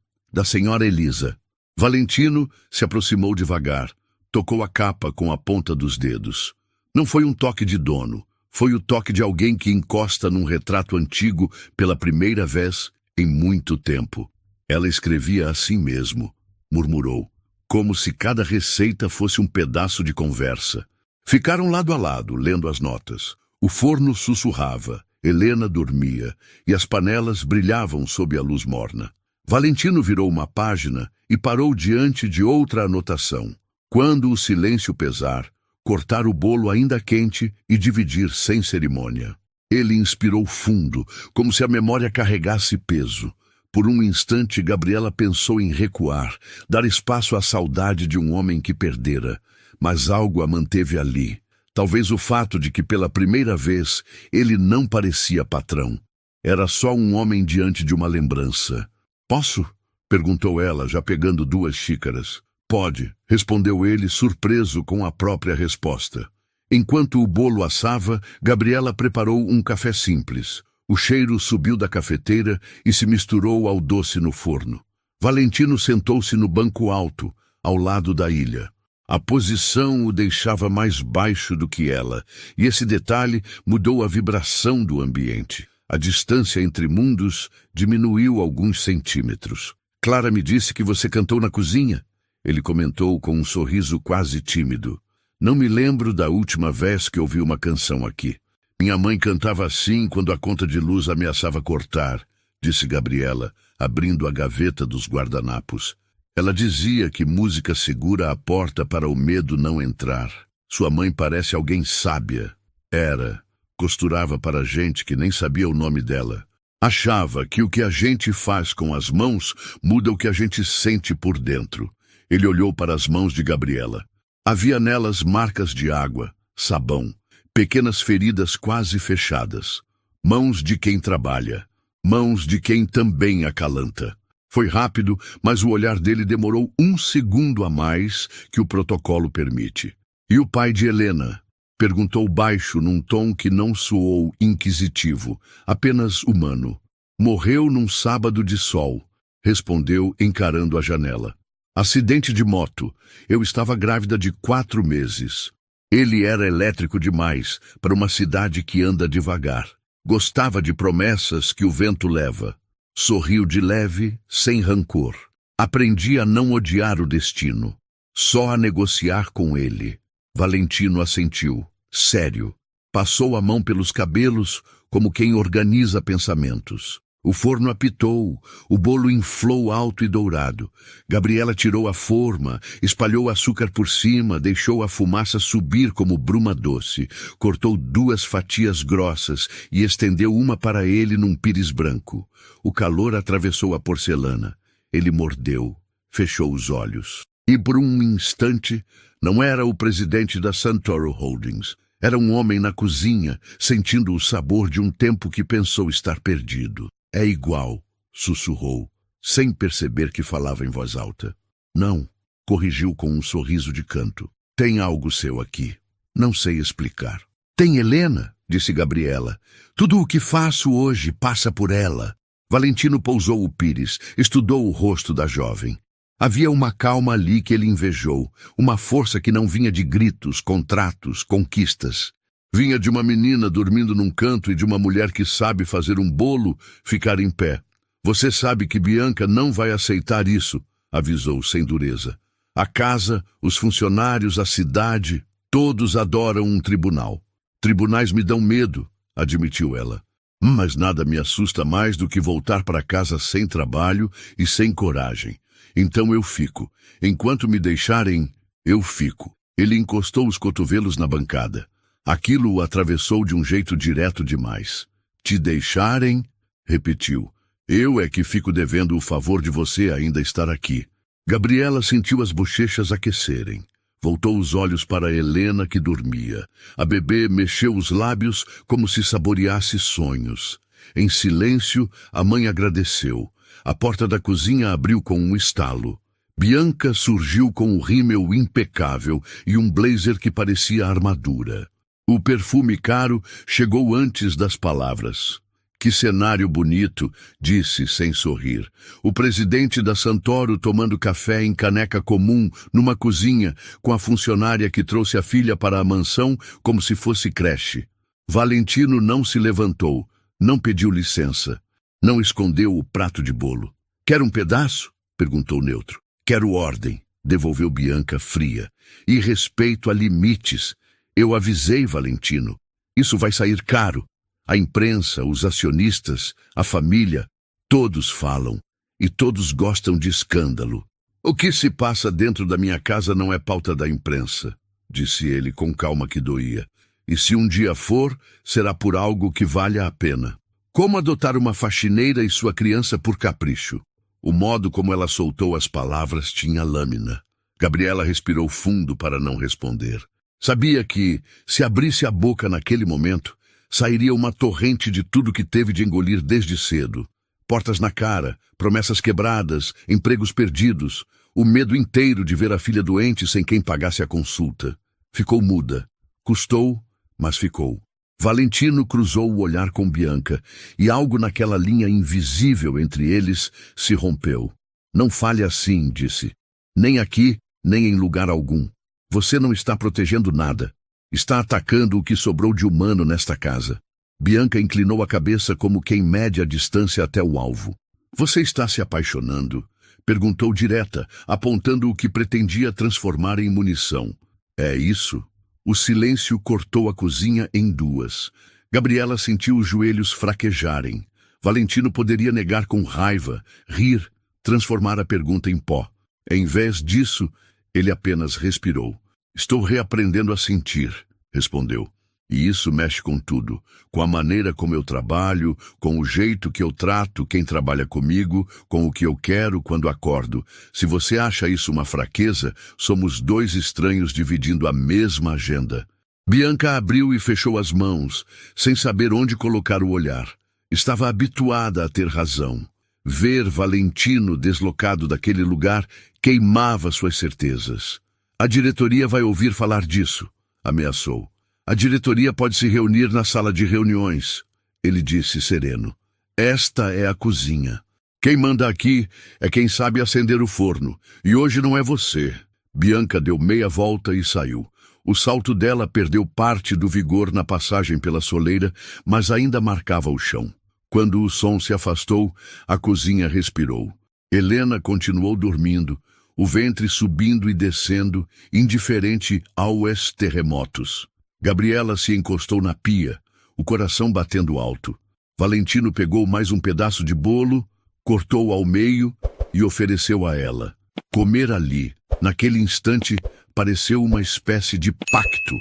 senhora Elisa. Valentino se aproximou devagar. Tocou a capa com a ponta dos dedos. Não foi um toque de dono. Foi o toque de alguém que encosta num retrato antigo pela primeira vez em muito tempo. "Ela escrevia assim mesmo", murmurou, como se cada receita fosse um pedaço de conversa. Ficaram lado a lado, lendo as notas. O forno sussurrava, Helena dormia, e as panelas brilhavam sob a luz morna. Valentino virou uma página e parou diante de outra anotação. "Quando o silêncio pesar, cortar o bolo ainda quente e dividir sem cerimônia." Ele inspirou fundo, como se a memória carregasse peso. Por um instante, Gabriela pensou em recuar, dar espaço à saudade de um homem que perdera, mas algo a manteve ali. Talvez o fato de que, pela primeira vez, ele não parecia patrão. Era só um homem diante de uma lembrança. "Posso?" perguntou ela, já pegando 2 xícaras. "Pode", respondeu ele, surpreso com a própria resposta. Enquanto o bolo assava, Gabriela preparou um café simples. O cheiro subiu da cafeteira e se misturou ao doce no forno. Valentino sentou-se no banco alto, ao lado da ilha. A posição o deixava mais baixo do que ela, e esse detalhe mudou a vibração do ambiente. A distância entre mundos diminuiu alguns centímetros. "Clara me disse que você cantou na cozinha", ele comentou com um sorriso quase tímido. "Não me lembro da última vez que ouvi uma canção aqui. Minha mãe cantava assim quando a conta de luz ameaçava cortar", disse Gabriela, abrindo a gaveta dos guardanapos. "Ela dizia que música segura a porta para o medo não entrar. Sua mãe parece alguém sábia." Era. Costurava para gente que nem sabia o nome dela. Achava que o que a gente faz com as mãos muda o que a gente sente por dentro. Ele olhou para as mãos de Gabriela. Havia nelas marcas de água, sabão, pequenas feridas quase fechadas. Mãos de quem trabalha. Mãos de quem também acalanta. Foi rápido, mas o olhar dele demorou 1 segundo a mais que o protocolo permite. "E o pai de Helena?" perguntou baixo num tom que não soou inquisitivo, apenas humano. "Morreu num sábado de sol", respondeu encarando a janela. "Acidente de moto. Eu estava grávida de 4 meses. Ele era elétrico demais para uma cidade que anda devagar. Gostava de promessas que o vento leva. Sorriu de leve, sem rancor. Aprendi a não odiar o destino, só a negociar com ele." Valentino assentiu, sério. Passou a mão pelos cabelos, como quem organiza pensamentos. O forno apitou, o bolo inflou alto e dourado. Gabriela tirou a forma, espalhou açúcar por cima, deixou a fumaça subir como bruma doce, cortou 2 fatias grossas e estendeu uma para ele num pires branco. O calor atravessou a porcelana. Ele mordeu, fechou os olhos. E por um instante, não era o presidente da Santoro Holdings. Era um homem na cozinha, sentindo o sabor de um tempo que pensou estar perdido. "É igual", sussurrou, sem perceber que falava em voz alta. "Não", corrigiu com um sorriso de canto. "Tem algo seu aqui. Não sei explicar." "Tem Helena", disse Gabriela. "Tudo o que faço hoje passa por ela." Valentino pousou o pires, estudou o rosto da jovem. Havia uma calma ali que ele invejou, uma força que não vinha de gritos, contratos, conquistas. Vinha de uma menina dormindo num canto e de uma mulher que sabe fazer um bolo ficar em pé. Você sabe que Bianca não vai aceitar isso, avisou sem dureza. A casa, os funcionários, a cidade, todos adoram um tribunal. Tribunais me dão medo, admitiu ela. Mas nada me assusta mais do que voltar para casa sem trabalho e sem coragem. Então eu fico. Enquanto me deixarem, eu fico. Ele encostou os cotovelos na bancada. Aquilo o atravessou de um jeito direto demais. Te deixarem? Repetiu. Eu é que fico devendo o favor de você ainda estar aqui. Gabriela sentiu as bochechas aquecerem. Voltou os olhos para Helena, que dormia. A bebê mexeu os lábios como se saboreasse sonhos. Em silêncio, a mãe agradeceu. A porta da cozinha abriu com um estalo. Bianca surgiu com um rímel impecável e um blazer que parecia armadura. O perfume caro chegou antes das palavras. Que cenário bonito, disse sem sorrir. O presidente da Santoro tomando café em caneca comum numa cozinha com a funcionária que trouxe a filha para a mansão como se fosse creche. Valentino não se levantou, não pediu licença. Não escondeu o prato de bolo. Quer um pedaço? Perguntou Neutro. Quero ordem, devolveu Bianca fria. E respeito a limites. Eu avisei Valentino. Isso vai sair caro. A imprensa, os acionistas, a família, todos falam. E todos gostam de escândalo. O que se passa dentro da minha casa não é pauta da imprensa, disse ele com calma que doía. E se um dia for, será por algo que valha a pena. Como adotar uma faxineira e sua criança por capricho? O modo como ela soltou as palavras tinha lâmina. Gabriela respirou fundo para não responder. Sabia que, se abrisse a boca naquele momento, sairia uma torrente de tudo que teve de engolir desde cedo. Portas na cara, promessas quebradas, empregos perdidos, o medo inteiro de ver a filha doente sem quem pagasse a consulta. Ficou muda. Custou, mas ficou. Valentino cruzou o olhar com Bianca, e algo naquela linha invisível entre eles se rompeu. Não fale assim, disse. Nem aqui, nem em lugar algum. Você não está protegendo nada. Está atacando o que sobrou de humano nesta casa. Bianca inclinou a cabeça como quem mede a distância até o alvo. Você está se apaixonando? Perguntou direta, apontando o que pretendia transformar em munição. É isso? O silêncio cortou a cozinha em duas. Gabriela sentiu os joelhos fraquejarem. Valentino poderia negar com raiva, rir, transformar a pergunta em pó. Em vez disso, ele apenas respirou. Estou reaprendendo a sentir, respondeu. E isso mexe com tudo, com a maneira como eu trabalho, com o jeito que eu trato quem trabalha comigo, com o que eu quero quando acordo. Se você acha isso uma fraqueza, somos dois estranhos dividindo a mesma agenda. Bianca abriu e fechou as mãos, sem saber onde colocar o olhar. Estava habituada a ter razão. Ver Valentino deslocado daquele lugar queimava suas certezas. A diretoria vai ouvir falar disso, ameaçou. A diretoria pode se reunir na sala de reuniões, ele disse sereno. Esta é a cozinha. Quem manda aqui é quem sabe acender o forno, e hoje não é você. Bianca deu meia volta e saiu. O salto dela perdeu parte do vigor na passagem pela soleira, mas ainda marcava o chão. Quando o som se afastou, a cozinha respirou. Helena continuou dormindo, o ventre subindo e descendo, indiferente aos terremotos. Gabriela se encostou na pia, o coração batendo alto. Valentino pegou mais um pedaço de bolo, cortou ao meio e ofereceu a ela. Comer ali, naquele instante, pareceu uma espécie de pacto.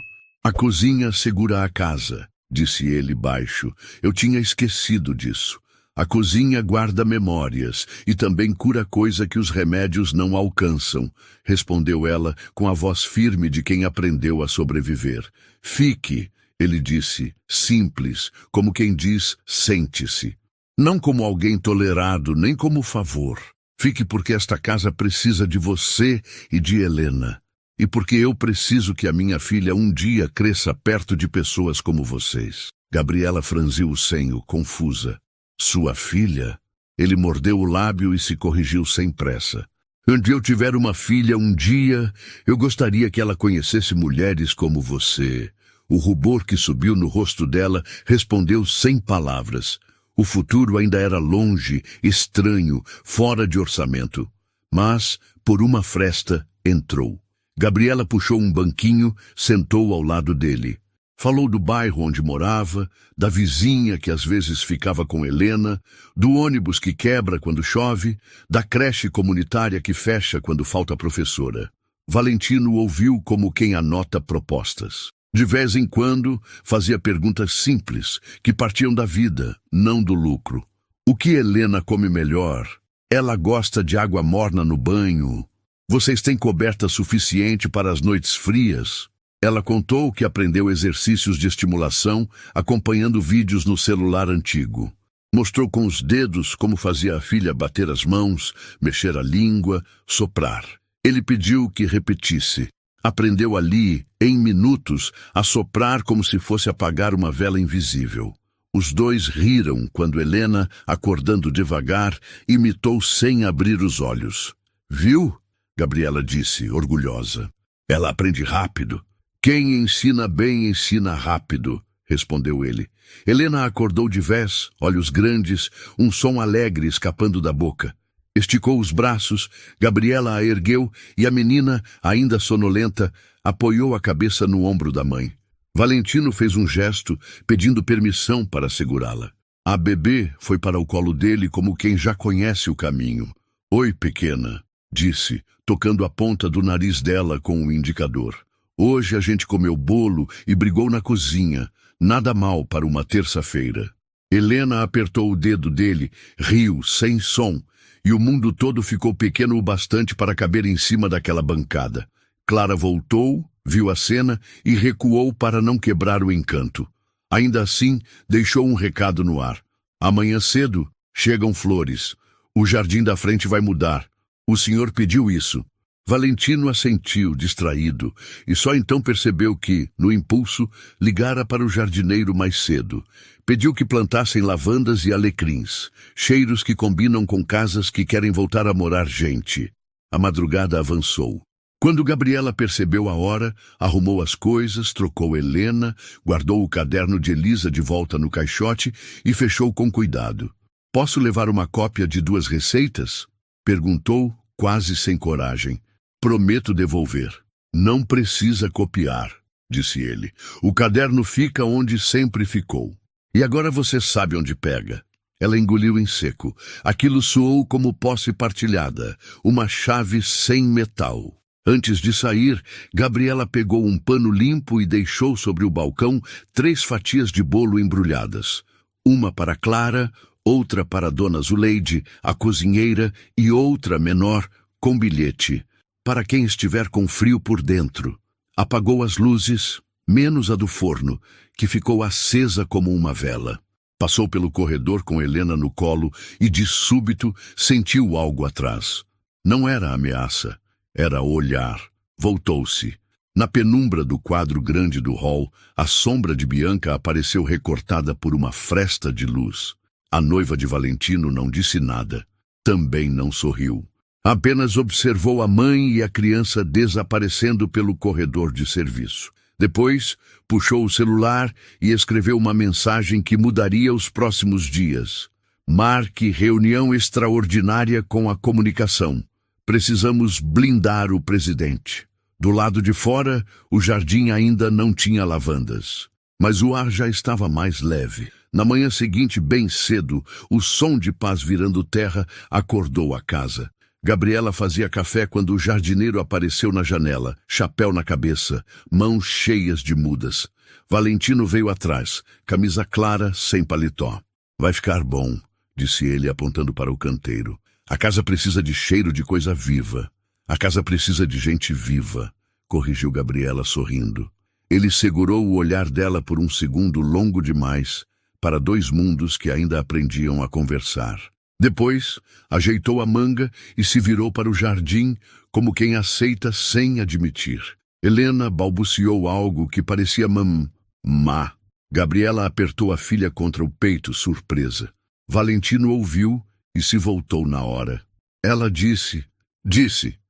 A cozinha segura a casa, disse ele baixo. Eu tinha esquecido disso. A cozinha guarda memórias e também cura coisa que os remédios não alcançam, respondeu ela com a voz firme de quem aprendeu a sobreviver. Fique, ele disse, simples, como quem diz, sente-se. Não como alguém tolerado, nem como favor. Fique porque esta casa precisa de você e de Helena. E porque eu preciso que a minha filha um dia cresça perto de pessoas como vocês. Gabriela franziu o senho, confusa. Sua filha? Ele mordeu o lábio e se corrigiu sem pressa. Quando eu tiver uma filha um dia, eu gostaria que ela conhecesse mulheres como você. O rubor que subiu no rosto dela respondeu sem palavras. O futuro ainda era longe, estranho, fora de orçamento. Mas, por uma fresta, entrou. Gabriela puxou um banquinho, sentou ao lado dele. Falou do bairro onde morava, da vizinha que às vezes ficava com Helena, do ônibus que quebra quando chove, da creche comunitária que fecha quando falta professora. Valentino ouviu como quem anota propostas. De vez em quando, fazia perguntas simples, que partiam da vida, não do lucro. O que Helena come melhor? Ela gosta de água morna no banho. Vocês têm coberta suficiente para as noites frias? Ela contou que aprendeu exercícios de estimulação acompanhando vídeos no celular antigo. Mostrou com os dedos como fazia a filha bater as mãos, mexer a língua, soprar. Ele pediu que repetisse. Aprendeu ali, em minutos, a soprar como se fosse apagar uma vela invisível. Os dois riram quando Helena, acordando devagar, imitou sem abrir os olhos. Viu? Gabriela disse, orgulhosa. Ela aprende rápido. Quem ensina bem, ensina rápido, respondeu ele. Helena acordou de vez, olhos grandes, um som alegre escapando da boca. Esticou os braços, Gabriela a ergueu e a menina, ainda sonolenta, apoiou a cabeça no ombro da mãe. Valentino fez um gesto, pedindo permissão para segurá-la. A bebê foi para o colo dele como quem já conhece o caminho. Oi, pequena, disse, tocando a ponta do nariz dela com o indicador. Hoje a gente comeu bolo e brigou na cozinha. Nada mal para uma terça-feira. Helena apertou o dedo dele, riu, sem som, e o mundo todo ficou pequeno o bastante para caber em cima daquela bancada. Clara voltou, viu a cena e recuou para não quebrar o encanto. Ainda assim, deixou um recado no ar. Amanhã cedo, chegam flores. O jardim da frente vai mudar. O senhor pediu isso. Valentino assentiu, distraído, e só então percebeu que, no impulso, ligara para o jardineiro mais cedo. Pediu que plantassem lavandas e alecrins, cheiros que combinam com casas que querem voltar a morar gente. A madrugada avançou. Quando Gabriela percebeu a hora, arrumou as coisas, trocou Helena, guardou o caderno de Elisa de volta no caixote e fechou com cuidado. Posso levar uma cópia de 2 receitas? Perguntou, quase sem coragem. Prometo devolver. Não precisa copiar, disse ele. O caderno fica onde sempre ficou. E agora você sabe onde pega. Ela engoliu em seco. Aquilo soou como posse partilhada, uma chave sem metal. Antes de sair, Gabriela pegou um pano limpo e deixou sobre o balcão 3 fatias de bolo embrulhadas. Uma para Clara, outra para Dona Zuleide, a cozinheira, e outra menor, com bilhete. Para quem estiver com frio por dentro. Apagou as luzes, menos a do forno, que ficou acesa como uma vela. Passou pelo corredor com Helena no colo e, de súbito, sentiu algo atrás. Não era ameaça, era olhar. Voltou-se. Na penumbra do quadro grande do hall, a sombra de Bianca apareceu recortada por uma fresta de luz. A noiva de Valentino não disse nada. Também não sorriu. Apenas observou a mãe e a criança desaparecendo pelo corredor de serviço. Depois, puxou o celular e escreveu uma mensagem que mudaria os próximos dias. Marque reunião extraordinária com a comunicação. Precisamos blindar o presidente. Do lado de fora, o jardim ainda não tinha lavandas. Mas o ar já estava mais leve. Na manhã seguinte, bem cedo, o som de paz virando terra acordou a casa. Gabriela fazia café quando o jardineiro apareceu na janela, chapéu na cabeça, mãos cheias de mudas. Valentino veio atrás, camisa clara, sem paletó. Vai ficar bom, disse ele apontando para o canteiro. A casa precisa de cheiro de coisa viva. A casa precisa de gente viva, corrigiu Gabriela sorrindo. Ele segurou o olhar dela por um segundo longo demais, para 2 mundos que ainda aprendiam a conversar. Depois, ajeitou a manga e se virou para o jardim, como quem aceita sem admitir. Helena balbuciou algo que parecia má. Gabriela apertou a filha contra o peito, surpresa. Valentino ouviu e se voltou na hora. Ela disse,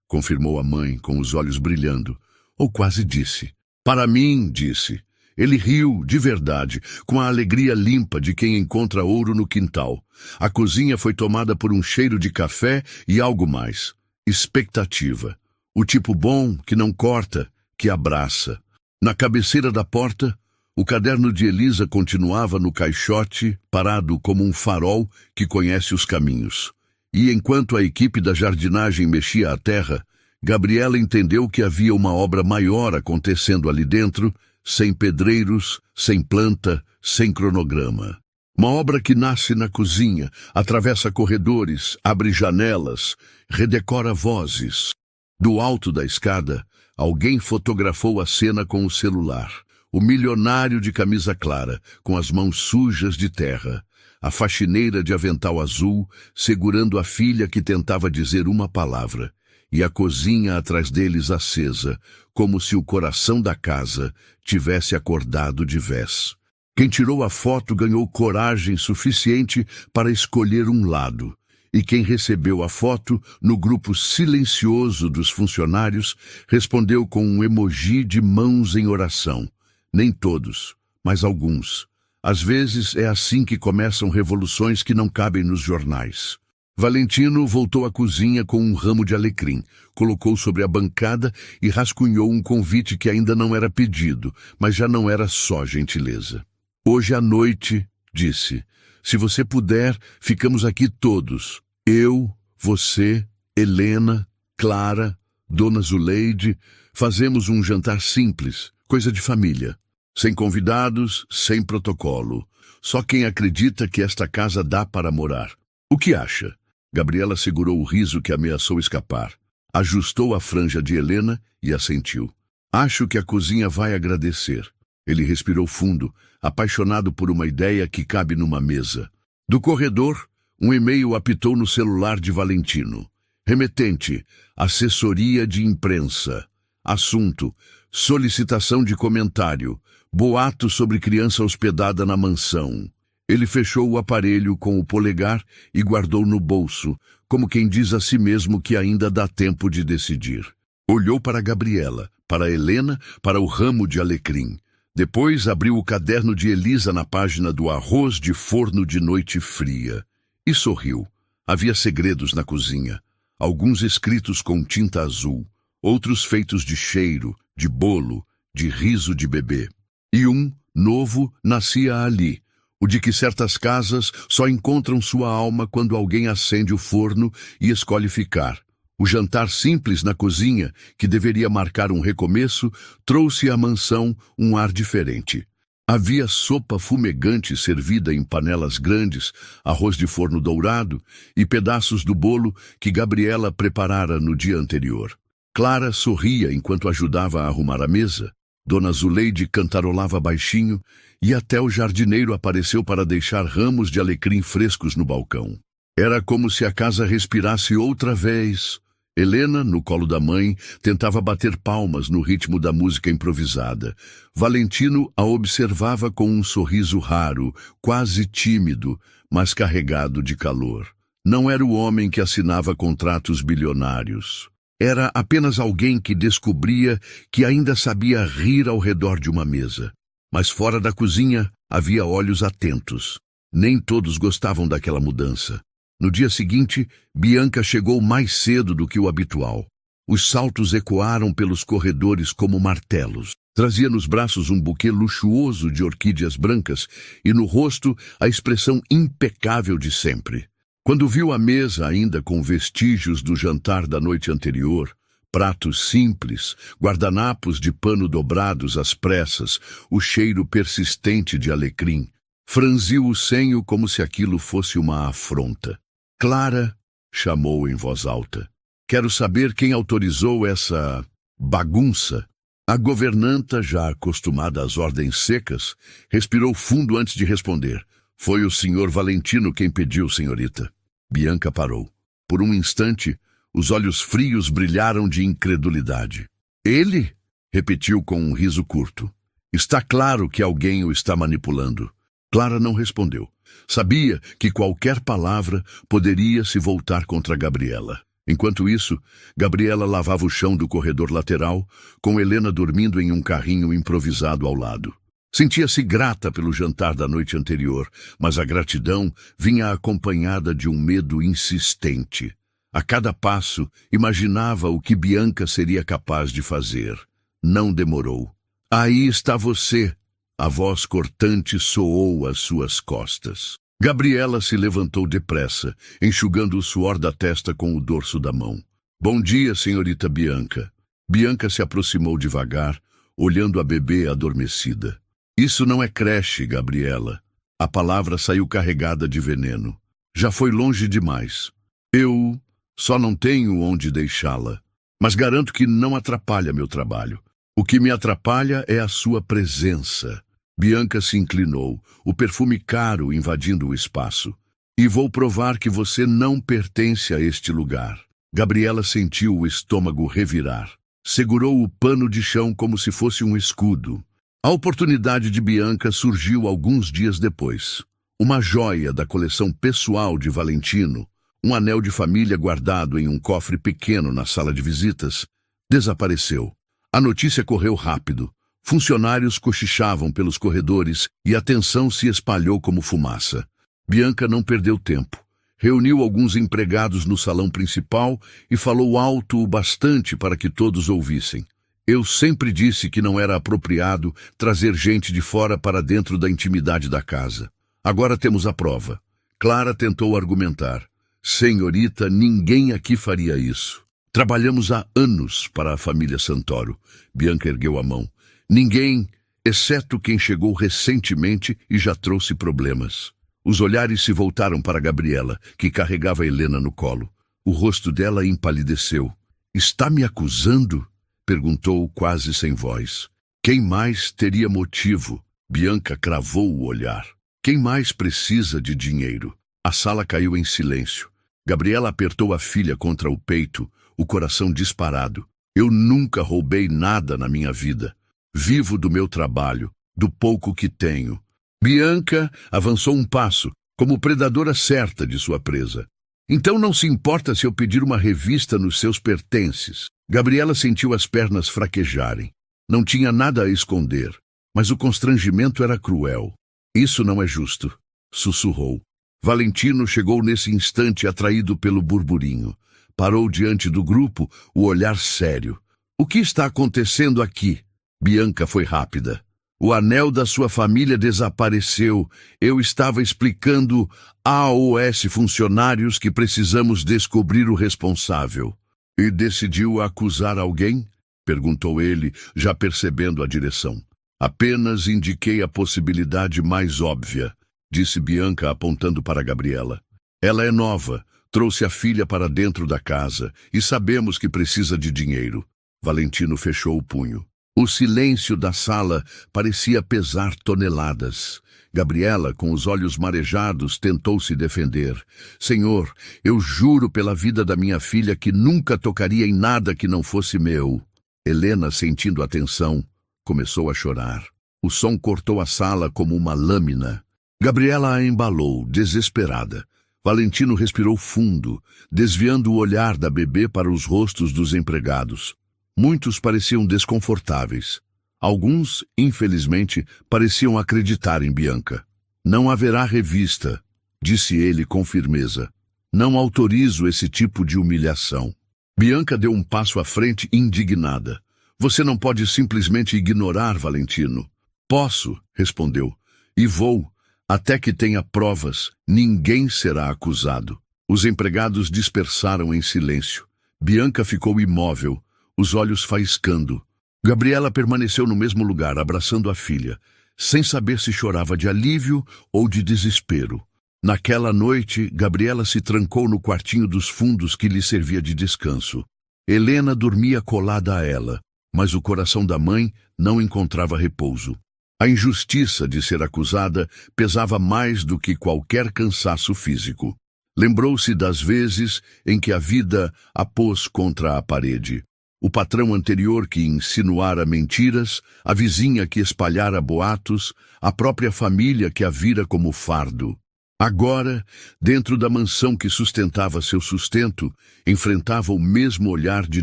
confirmou a mãe com os olhos brilhando, ou quase disse. Para mim, disse. Ele riu, de verdade, com a alegria limpa de quem encontra ouro no quintal. A cozinha foi tomada por um cheiro de café e algo mais. Expectativa. O tipo bom, que não corta, que abraça. Na cabeceira da porta, o caderno de Elisa continuava no caixote, parado como um farol que conhece os caminhos. E enquanto a equipe da jardinagem mexia a terra, Gabriela entendeu que havia uma obra maior acontecendo ali dentro, sem pedreiros, sem planta, sem cronograma. Uma obra que nasce na cozinha, atravessa corredores, abre janelas, redecora vozes. Do alto da escada, alguém fotografou a cena com o celular. O milionário de camisa clara, com as mãos sujas de terra. A faxineira de avental azul, segurando a filha que tentava dizer uma palavra. E a cozinha atrás deles acesa, como se o coração da casa tivesse acordado de vez. Quem tirou a foto ganhou coragem suficiente para escolher um lado. E quem recebeu a foto, no grupo silencioso dos funcionários, respondeu com um emoji de mãos em oração. Nem todos, mas alguns. Às vezes é assim que começam revoluções que não cabem nos jornais. Valentino voltou à cozinha com um ramo de alecrim, colocou sobre a bancada e rascunhou um convite que ainda não era pedido, mas já não era só gentileza. Hoje à noite, disse, se você puder, ficamos aqui todos. Eu, você, Helena, Clara, Dona Zuleide, fazemos um jantar simples, coisa de família. Sem convidados, sem protocolo. Só quem acredita que esta casa dá para morar. O que acha? Gabriela segurou o riso que ameaçou escapar. Ajustou a franja de Helena e assentiu. Acho que a cozinha vai agradecer. Ele respirou fundo, apaixonado por uma ideia que cabe numa mesa. Do corredor, um e-mail apitou no celular de Valentino. Remetente, assessoria de imprensa. Assunto, solicitação de comentário. Boato sobre criança hospedada na mansão. Ele fechou o aparelho com o polegar e guardou no bolso, como quem diz a si mesmo que ainda dá tempo de decidir. Olhou para Gabriela, para Helena, para o ramo de alecrim. Depois abriu o caderno de Elisa na página do arroz de forno de noite fria. E sorriu. Havia segredos na cozinha. Alguns escritos com tinta azul, outros feitos de cheiro, de bolo, de riso de bebê. E um, novo, nascia ali, o de que certas casas só encontram sua alma quando alguém acende o forno e escolhe ficar. O jantar simples na cozinha, que deveria marcar um recomeço, trouxe à mansão um ar diferente. Havia sopa fumegante servida em panelas grandes, arroz de forno dourado e pedaços do bolo que Gabriela preparara no dia anterior. Clara sorria enquanto ajudava a arrumar a mesa. Dona Zuleide cantarolava baixinho e até o jardineiro apareceu para deixar ramos de alecrim frescos no balcão. Era como se a casa respirasse outra vez. Helena, no colo da mãe, tentava bater palmas no ritmo da música improvisada. Valentino a observava com um sorriso raro, quase tímido, mas carregado de calor. Não era o homem que assinava contratos bilionários. Era apenas alguém que descobria que ainda sabia rir ao redor de uma mesa. Mas fora da cozinha havia olhos atentos. Nem todos gostavam daquela mudança. No dia seguinte, Bianca chegou mais cedo do que o habitual. Os saltos ecoaram pelos corredores como martelos. Trazia nos braços um buquê luxuoso de orquídeas brancas e no rosto a expressão impecável de sempre. Quando viu a mesa ainda com vestígios do jantar da noite anterior, pratos simples, guardanapos de pano dobrados às pressas, o cheiro persistente de alecrim, franziu o senho como se aquilo fosse uma afronta. Clara, chamou em voz alta. Quero saber quem autorizou essa bagunça. A governanta, já acostumada às ordens secas, respirou fundo antes de responder. Foi o senhor Valentino quem pediu, senhorita. Bianca parou. Por um instante, os olhos frios brilharam de incredulidade. Ele? Repetiu com um riso curto. Está claro que alguém o está manipulando. Clara não respondeu. Sabia que qualquer palavra poderia se voltar contra Gabriela. Enquanto isso, Gabriela lavava o chão do corredor lateral, com Helena dormindo em um carrinho improvisado ao lado. Sentia-se grata pelo jantar da noite anterior, mas a gratidão vinha acompanhada de um medo insistente. A cada passo, imaginava o que Bianca seria capaz de fazer. Não demorou. Aí está você! A voz cortante soou às suas costas. Gabriela se levantou depressa, enxugando o suor da testa com o dorso da mão. Bom dia, senhorita Bianca. Bianca se aproximou devagar, olhando a bebê adormecida. Isso não é creche, Gabriela. A palavra saiu carregada de veneno. Já foi longe demais. Eu só não tenho onde deixá-la. Mas garanto que não atrapalha meu trabalho. O que me atrapalha é a sua presença. Bianca se inclinou, o perfume caro invadindo o espaço. E vou provar que você não pertence a este lugar. Gabriela sentiu o estômago revirar. Segurou o pano de chão como se fosse um escudo. A oportunidade de Bianca surgiu alguns dias depois. Uma joia da coleção pessoal de Valentino, um anel de família guardado em um cofre pequeno na sala de visitas, desapareceu. A notícia correu rápido. Funcionários cochichavam pelos corredores e a tensão se espalhou como fumaça. Bianca não perdeu tempo. Reuniu alguns empregados no salão principal e falou alto o bastante para que todos ouvissem. Eu sempre disse que não era apropriado trazer gente de fora para dentro da intimidade da casa. Agora temos a prova. Clara tentou argumentar. Senhorita, ninguém aqui faria isso. Trabalhamos há anos para a família Santoro. Bianca ergueu a mão. Ninguém, exceto quem chegou recentemente e já trouxe problemas. Os olhares se voltaram para Gabriela, que carregava Helena no colo. O rosto dela empalideceu. Está me acusando? Perguntou quase sem voz. Quem mais teria motivo? Bianca cravou o olhar. Quem mais precisa de dinheiro? A sala caiu em silêncio. Gabriela apertou a filha contra o peito, o coração disparado. Eu nunca roubei nada na minha vida. Vivo do meu trabalho, do pouco que tenho. Bianca avançou um passo, como predadora certa de sua presa. Então não se importa se eu pedir uma revista nos seus pertences. Gabriela sentiu as pernas fraquejarem. Não tinha nada a esconder, mas o constrangimento era cruel. Isso não é justo, sussurrou. Valentino chegou nesse instante atraído pelo burburinho. Parou diante do grupo, o olhar sério. O que está acontecendo aqui? Bianca foi rápida. O anel da sua família desapareceu. Eu estava explicando aos funcionários que precisamos descobrir o responsável. E decidiu acusar alguém? Perguntou ele, já percebendo a direção. Apenas indiquei a possibilidade mais óbvia, disse Bianca apontando para Gabriela. Ela é nova, trouxe a filha para dentro da casa e sabemos que precisa de dinheiro. Valentino fechou o punho. O silêncio da sala parecia pesar toneladas. Gabriela, com os olhos marejados, tentou se defender. Senhor, eu juro pela vida da minha filha que nunca tocaria em nada que não fosse meu. Helena, sentindo a tensão, começou a chorar. O som cortou a sala como uma lâmina. Gabriela a embalou, desesperada. Valentino respirou fundo, desviando o olhar da bebê para os rostos dos empregados. Muitos pareciam desconfortáveis. Alguns, infelizmente, pareciam acreditar em Bianca. Não haverá revista, disse ele com firmeza. Não autorizo esse tipo de humilhação. Bianca deu um passo à frente indignada. Você não pode simplesmente ignorar Valentino. Posso, respondeu, e vou. Até que tenha provas, ninguém será acusado. Os empregados dispersaram em silêncio. Bianca ficou imóvel, os olhos faiscando. Gabriela permaneceu no mesmo lugar, abraçando a filha, sem saber se chorava de alívio ou de desespero. Naquela noite, Gabriela se trancou no quartinho dos fundos que lhe servia de descanso. Helena dormia colada a ela, mas o coração da mãe não encontrava repouso. A injustiça de ser acusada pesava mais do que qualquer cansaço físico. Lembrou-se das vezes em que a vida a pôs contra a parede. O patrão anterior que insinuara mentiras, a vizinha que espalhara boatos, a própria família que a vira como fardo. Agora, dentro da mansão que sustentava seu sustento, enfrentava o mesmo olhar de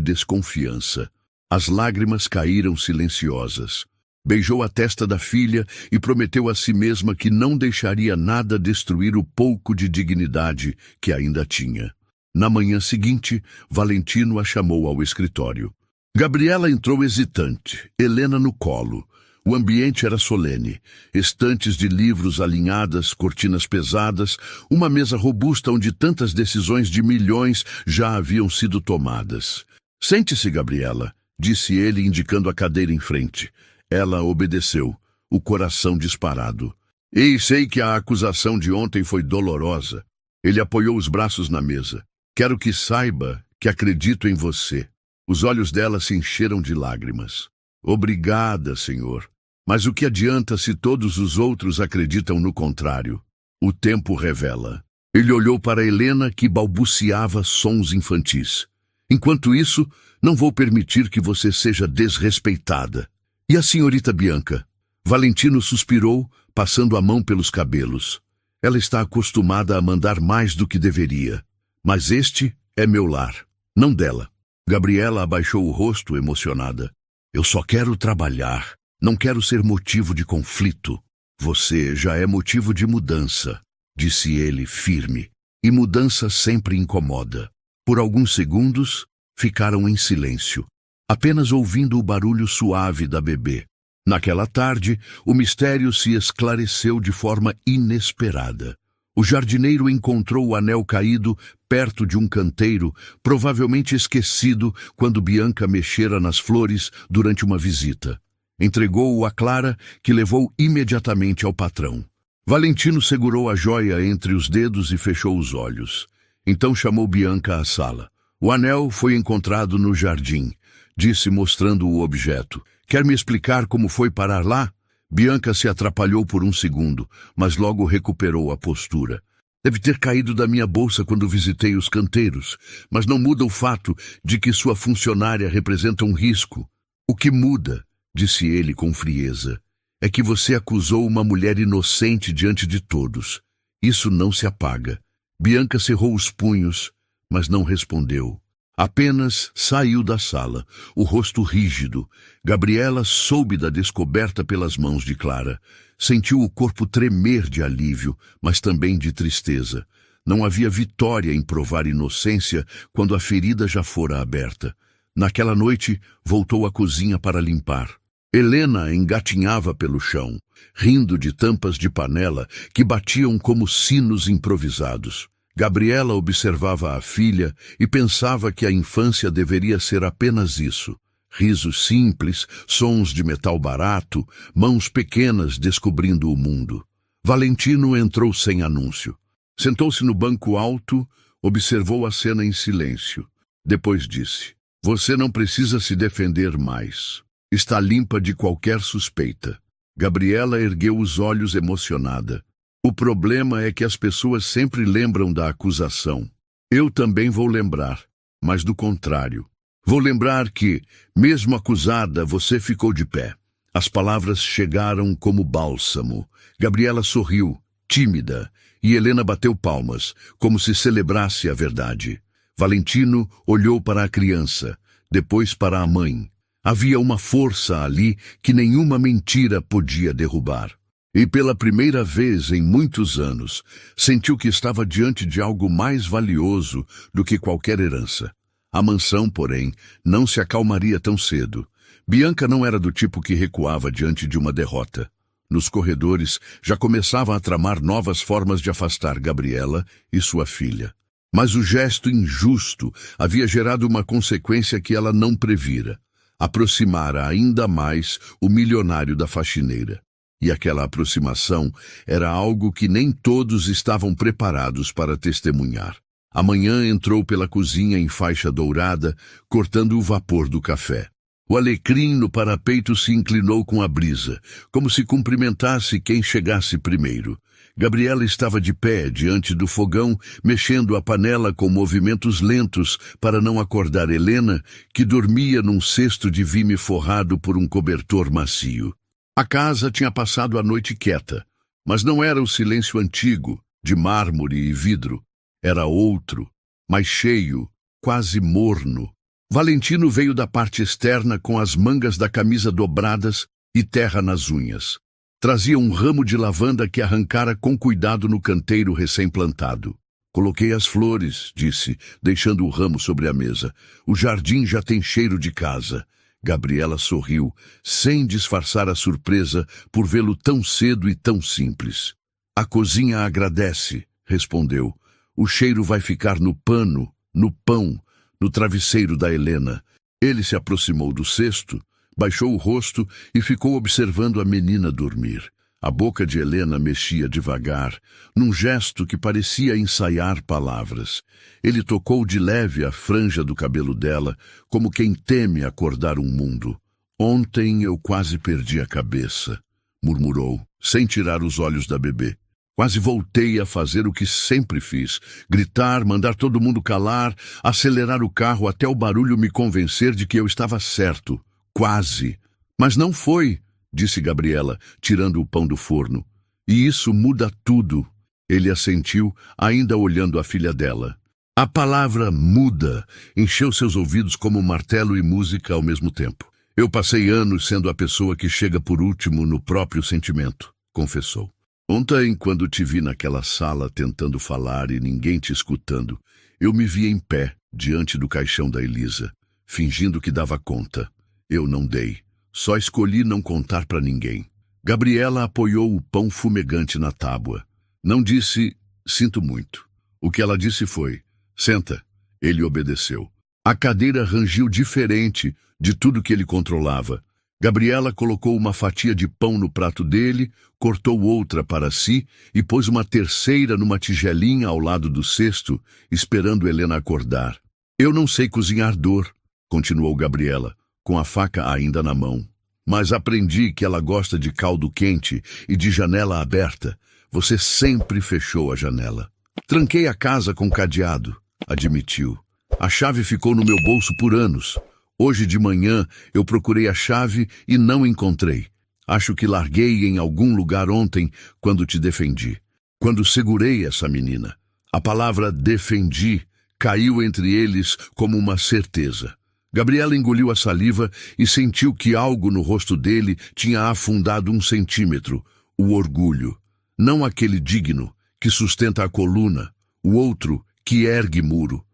desconfiança. As lágrimas caíram silenciosas. Beijou a testa da filha e prometeu a si mesma que não deixaria nada destruir o pouco de dignidade que ainda tinha. Na manhã seguinte, Valentino a chamou ao escritório. Gabriela entrou hesitante, Helena no colo. O ambiente era solene. Estantes de livros alinhadas, cortinas pesadas, uma mesa robusta onde tantas decisões de milhões já haviam sido tomadas. "Sente-se, Gabriela", disse ele, indicando a cadeira em frente. Ela obedeceu, o coração disparado. "E sei que a acusação de ontem foi dolorosa." Ele apoiou os braços na mesa. "Quero que saiba que acredito em você." Os olhos dela se encheram de lágrimas. "Obrigada, senhor. Mas o que adianta se todos os outros acreditam no contrário? O tempo revela." Ele olhou para Helena, que balbuciava sons infantis. "Enquanto isso, não vou permitir que você seja desrespeitada." "E a senhorita Bianca?" Valentino suspirou, passando a mão pelos cabelos. "Ela está acostumada a mandar mais do que deveria. Mas este é meu lar, não dela." Gabriela abaixou o rosto, emocionada. "Eu só quero trabalhar. Não quero ser motivo de conflito." "Você já é motivo de mudança", disse ele, firme. "E mudança sempre incomoda." Por alguns segundos, ficaram em silêncio, apenas ouvindo o barulho suave da bebê. Naquela tarde, o mistério se esclareceu de forma inesperada. O jardineiro encontrou o anel caído perto de um canteiro, provavelmente esquecido quando Bianca mexera nas flores durante uma visita. Entregou-o a Clara, que levou imediatamente ao patrão. Valentino segurou a joia entre os dedos e fechou os olhos. Então chamou Bianca à sala. "O anel foi encontrado no jardim", disse, mostrando o objeto. "Quer me explicar como foi parar lá?" Bianca se atrapalhou por um segundo, mas logo recuperou a postura. "Deve ter caído da minha bolsa quando visitei os canteiros, mas não muda o fato de que sua funcionária representa um risco." "O que muda", disse ele com frieza, "é que você acusou uma mulher inocente diante de todos. Isso não se apaga." Bianca cerrou os punhos, mas não respondeu. Apenas saiu da sala, o rosto rígido. Gabriela soube da descoberta pelas mãos de Clara. Sentiu o corpo tremer de alívio, mas também de tristeza. Não havia vitória em provar inocência quando a ferida já fora aberta. Naquela noite, voltou à cozinha para limpar. Helena engatinhava pelo chão, rindo de tampas de panela que batiam como sinos improvisados. Gabriela observava a filha e pensava que a infância deveria ser apenas isso. Risos simples, sons de metal barato, mãos pequenas descobrindo o mundo. Valentino entrou sem anúncio. Sentou-se no banco alto, observou a cena em silêncio. Depois disse: "Você não precisa se defender mais. Está limpa de qualquer suspeita." Gabriela ergueu os olhos emocionada. "O problema é que as pessoas sempre lembram da acusação. Eu também vou lembrar, mas do contrário. Vou lembrar que, mesmo acusada, você ficou de pé." As palavras chegaram como bálsamo. Gabriela sorriu, tímida, e Helena bateu palmas, como se celebrasse a verdade. Valentino olhou para a criança, depois para a mãe. Havia uma força ali que nenhuma mentira podia derrubar. E pela primeira vez em muitos anos, sentiu que estava diante de algo mais valioso do que qualquer herança. A mansão, porém, não se acalmaria tão cedo. Bianca não era do tipo que recuava diante de uma derrota. Nos corredores, já começava a tramar novas formas de afastar Gabriela e sua filha. Mas o gesto injusto havia gerado uma consequência que ela não previra. Aproximara ainda mais o milionário da faxineira. E aquela aproximação era algo que nem todos estavam preparados para testemunhar. A manhã entrou pela cozinha em faixa dourada, cortando o vapor do café. O alecrim no parapeito se inclinou com a brisa, como se cumprimentasse quem chegasse primeiro. Gabriela estava de pé diante do fogão, mexendo a panela com movimentos lentos para não acordar Helena, que dormia num cesto de vime forrado por um cobertor macio. A casa tinha passado a noite quieta, mas não era o silêncio antigo, de mármore e vidro. Era outro, mais cheio, quase morno. Valentino veio da parte externa com as mangas da camisa dobradas e terra nas unhas. Trazia um ramo de lavanda que arrancara com cuidado no canteiro recém-plantado. Coloquei as flores, disse, deixando o ramo sobre a mesa. O jardim já tem cheiro de casa. Gabriela sorriu, sem disfarçar a surpresa por vê-lo tão cedo e tão simples. A cozinha agradece, respondeu. O cheiro vai ficar no pano, no pão, no travesseiro da Helena. Ele se aproximou do cesto, baixou o rosto e ficou observando a menina dormir. A boca de Helena mexia devagar, num gesto que parecia ensaiar palavras. Ele tocou de leve a franja do cabelo dela, como quem teme acordar um mundo. Ontem eu quase perdi a cabeça, murmurou, sem tirar os olhos da bebê. Quase voltei a fazer o que sempre fiz, gritar, mandar todo mundo calar, acelerar o carro até o barulho me convencer de que eu estava certo. Quase. Mas não foi, disse Gabriela, tirando o pão do forno. E isso muda tudo. Ele assentiu, ainda olhando a filha dela. A palavra muda encheu seus ouvidos como martelo e música ao mesmo tempo. Eu passei anos sendo a pessoa que chega por último no próprio sentimento, confessou. Ontem, quando te vi naquela sala tentando falar e ninguém te escutando, eu me vi em pé, diante do caixão da Elisa, fingindo que dava conta. Eu não dei. Só escolhi não contar para ninguém. Gabriela apoiou o pão fumegante na tábua. Não disse, sinto muito. O que ela disse foi, senta. Ele obedeceu. A cadeira rangiu diferente de tudo que ele controlava. Gabriela colocou uma fatia de pão no prato dele, cortou outra para si e pôs uma terceira numa tigelinha ao lado do cesto, esperando Helena acordar. Eu não sei cozinhar dor, continuou Gabriela, com a faca ainda na mão. Mas aprendi que ela gosta de caldo quente e de janela aberta. Você sempre fechou a janela. Tranquei a casa com cadeado, admitiu. A chave ficou no meu bolso por anos. Hoje de manhã eu procurei a chave e não encontrei. Acho que larguei em algum lugar ontem quando te defendi. Quando segurei essa menina. A palavra defendi caiu entre eles como uma certeza. Gabriela engoliu a saliva e sentiu que algo no rosto dele tinha afundado 1 centímetro. O orgulho. Não aquele digno, que sustenta a coluna. O outro, que ergue muro.